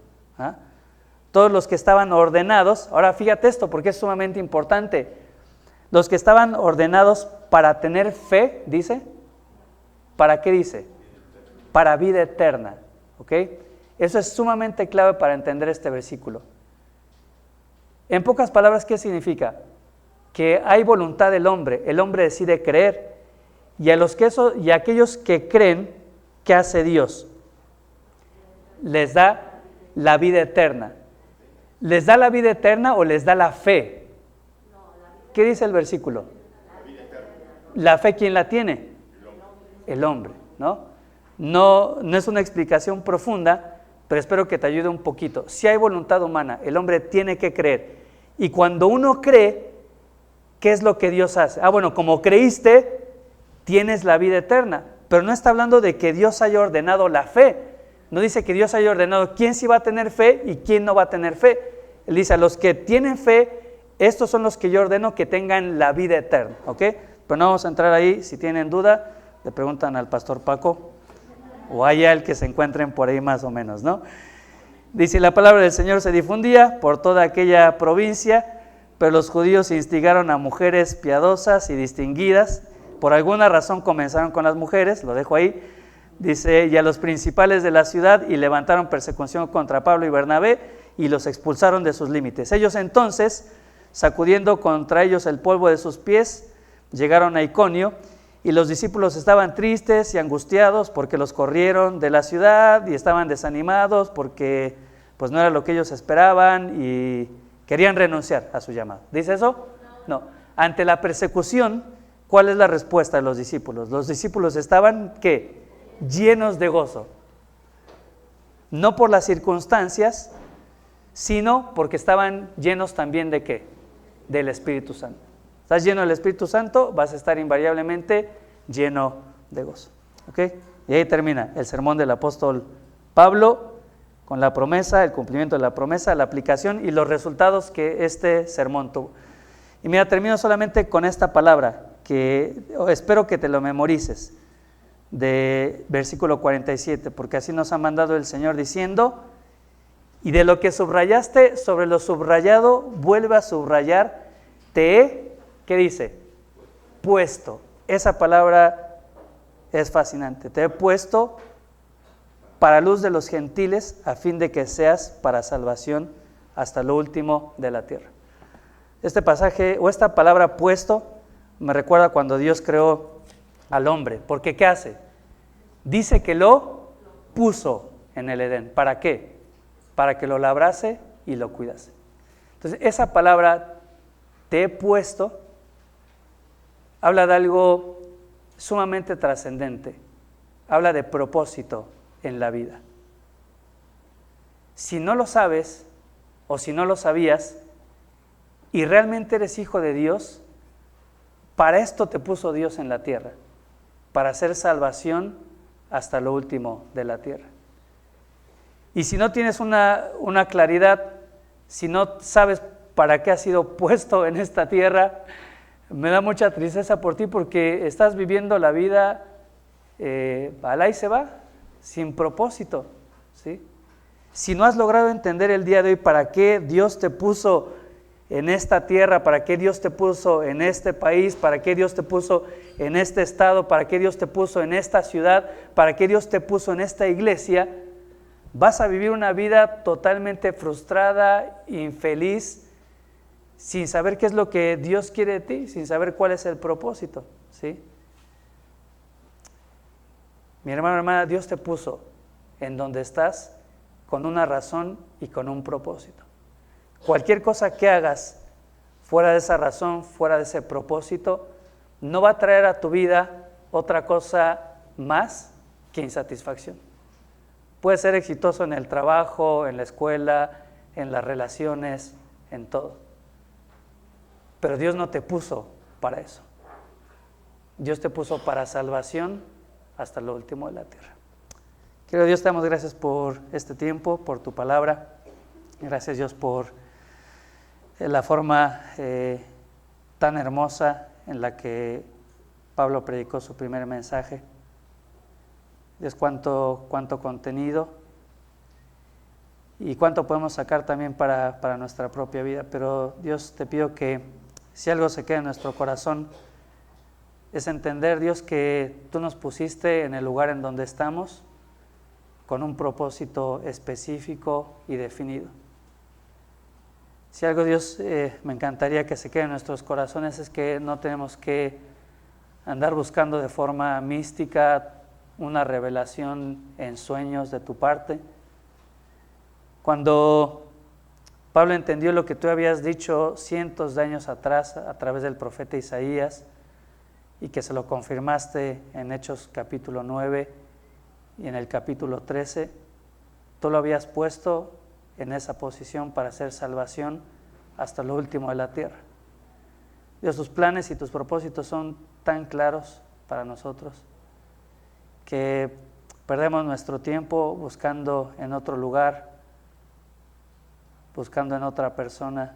Todos los que estaban ordenados, ahora fíjate esto porque es sumamente importante, los que estaban ordenados para tener fe, dice, ¿para qué dice? Para vida eterna, ¿ok? Eso es sumamente clave para entender este versículo. En pocas palabras, ¿qué significa? Que hay voluntad del hombre, el hombre decide creer, y a aquellos que creen, ¿qué hace Dios? Les da la vida eterna. ¿Les da la vida eterna o les da la fe? ¿Qué dice el versículo? ¿La fe quién la tiene? El hombre, ¿no? No es una explicación profunda, pero espero que te ayude un poquito. Si hay voluntad humana, el hombre tiene que creer. Y cuando uno cree, ¿qué es lo que Dios hace? Bueno, como creíste, tienes la vida eterna. Pero no está hablando de que Dios haya ordenado la fe. No dice que Dios haya ordenado quién sí va a tener fe y quién no va a tener fe. Él dice, a los que tienen fe, estos son los que yo ordeno que tengan la vida eterna, ¿ok? Pero no vamos a entrar ahí. Si tienen duda, le preguntan al pastor Paco o a el que se encuentren por ahí más o menos, ¿no? Dice, la palabra del Señor se difundía por toda aquella provincia, pero los judíos instigaron a mujeres piadosas y distinguidas. Por alguna razón comenzaron con las mujeres, lo dejo ahí. Dice, y a los principales de la ciudad, y levantaron persecución contra Pablo y Bernabé, y los expulsaron de sus límites. Ellos entonces, sacudiendo contra ellos el polvo de sus pies, llegaron a Iconio, y los discípulos estaban tristes y angustiados porque los corrieron de la ciudad, y estaban desanimados porque pues no era lo que ellos esperaban, y querían renunciar a su llamado. ¿Dice eso? No. Ante la persecución, ¿cuál es la respuesta de los discípulos? Los discípulos estaban, ¿qué? Llenos de gozo, no por las circunstancias, sino porque estaban llenos también de ¿qué? Del Espíritu Santo. Estás lleno del Espíritu Santo, vas a estar invariablemente lleno de gozo, ¿ok? Y ahí termina el sermón del apóstol Pablo con la promesa, el cumplimiento de la promesa, la aplicación y los resultados que este sermón tuvo. Y mira, termino solamente con esta palabra que espero que te lo memorices, de versículo 47, porque así nos ha mandado el Señor diciendo, y de lo que subrayaste, sobre lo subrayado, vuelve a subrayar, te he, ¿qué dice? Puesto. Esa palabra es fascinante. Te he puesto para luz de los gentiles, a fin de que seas para salvación hasta lo último de la tierra. Este pasaje, o esta palabra puesto, me recuerda cuando Dios creó al hombre, porque ¿qué hace? Dice que lo puso en el Edén. ¿Para qué? Para que lo labrase y lo cuidase. Entonces, esa palabra, te he puesto, habla de algo sumamente trascendente, habla de propósito en la vida. Si no lo sabes, o si no lo sabías, y realmente eres hijo de Dios, para esto te puso Dios en la tierra, para hacer salvación hasta lo último de la tierra. Y si no tienes una claridad si no sabes para qué has sido puesto en esta tierra, me da mucha tristeza por ti porque estás viviendo la vida alá y se va, sin propósito, ¿sí? Si no has logrado entender el día de hoy para qué Dios te puso en esta tierra, para qué Dios te puso en este país, para qué Dios te puso en este estado, para qué Dios te puso en esta ciudad, para qué Dios te puso en esta iglesia, vas a vivir una vida totalmente frustrada, infeliz, sin saber qué es lo que Dios quiere de ti, sin saber cuál es el propósito, ¿sí? Mi hermano, hermana, Dios te puso en donde estás con una razón y con un propósito. Cualquier cosa que hagas fuera de esa razón, fuera de ese propósito, no va a traer a tu vida otra cosa más que insatisfacción. Puedes ser exitoso en el trabajo, en la escuela, en las relaciones, en todo. Pero Dios no te puso para eso. Dios te puso para salvación hasta lo último de la tierra. Querido Dios, te damos gracias por este tiempo, por tu palabra. Gracias, Dios, por la forma tan hermosa en la que Pablo predicó su primer mensaje. Dios, cuánto contenido y cuánto podemos sacar también para nuestra propia vida. Pero Dios, te pido que si algo se queda en nuestro corazón, es entender, Dios, que tú nos pusiste en el lugar en donde estamos con un propósito específico y definido. Si algo, Dios, me encantaría que se quede en nuestros corazones es que no tenemos que andar buscando de forma mística una revelación en sueños de tu parte. Cuando Pablo entendió lo que tú habías dicho cientos de años atrás a través del profeta Isaías y que se lo confirmaste en Hechos capítulo 9 y en el capítulo 13, tú lo habías puesto en esa posición para hacer salvación hasta lo último de la tierra. Dios, tus planes y tus propósitos son tan claros para nosotros que perdemos nuestro tiempo buscando en otro lugar, buscando en otra persona,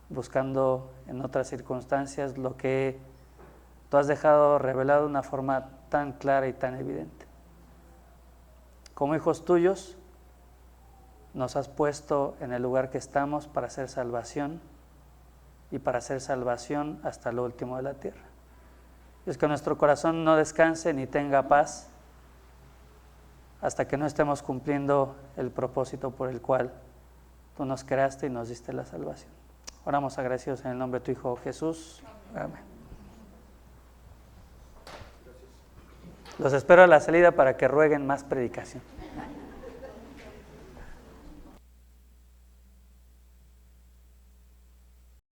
buscando en otras circunstancias lo que tú has dejado revelado de una forma tan clara y tan evidente. Como hijos tuyos, nos has puesto en el lugar que estamos para hacer salvación y para hacer salvación hasta lo último de la tierra. Es que nuestro corazón no descanse ni tenga paz hasta que no estemos cumpliendo el propósito por el cual tú nos creaste y nos diste la salvación. Oramos agradecidos en el nombre de tu Hijo Jesús. Amén. Los espero a la salida para que rueguen más predicación.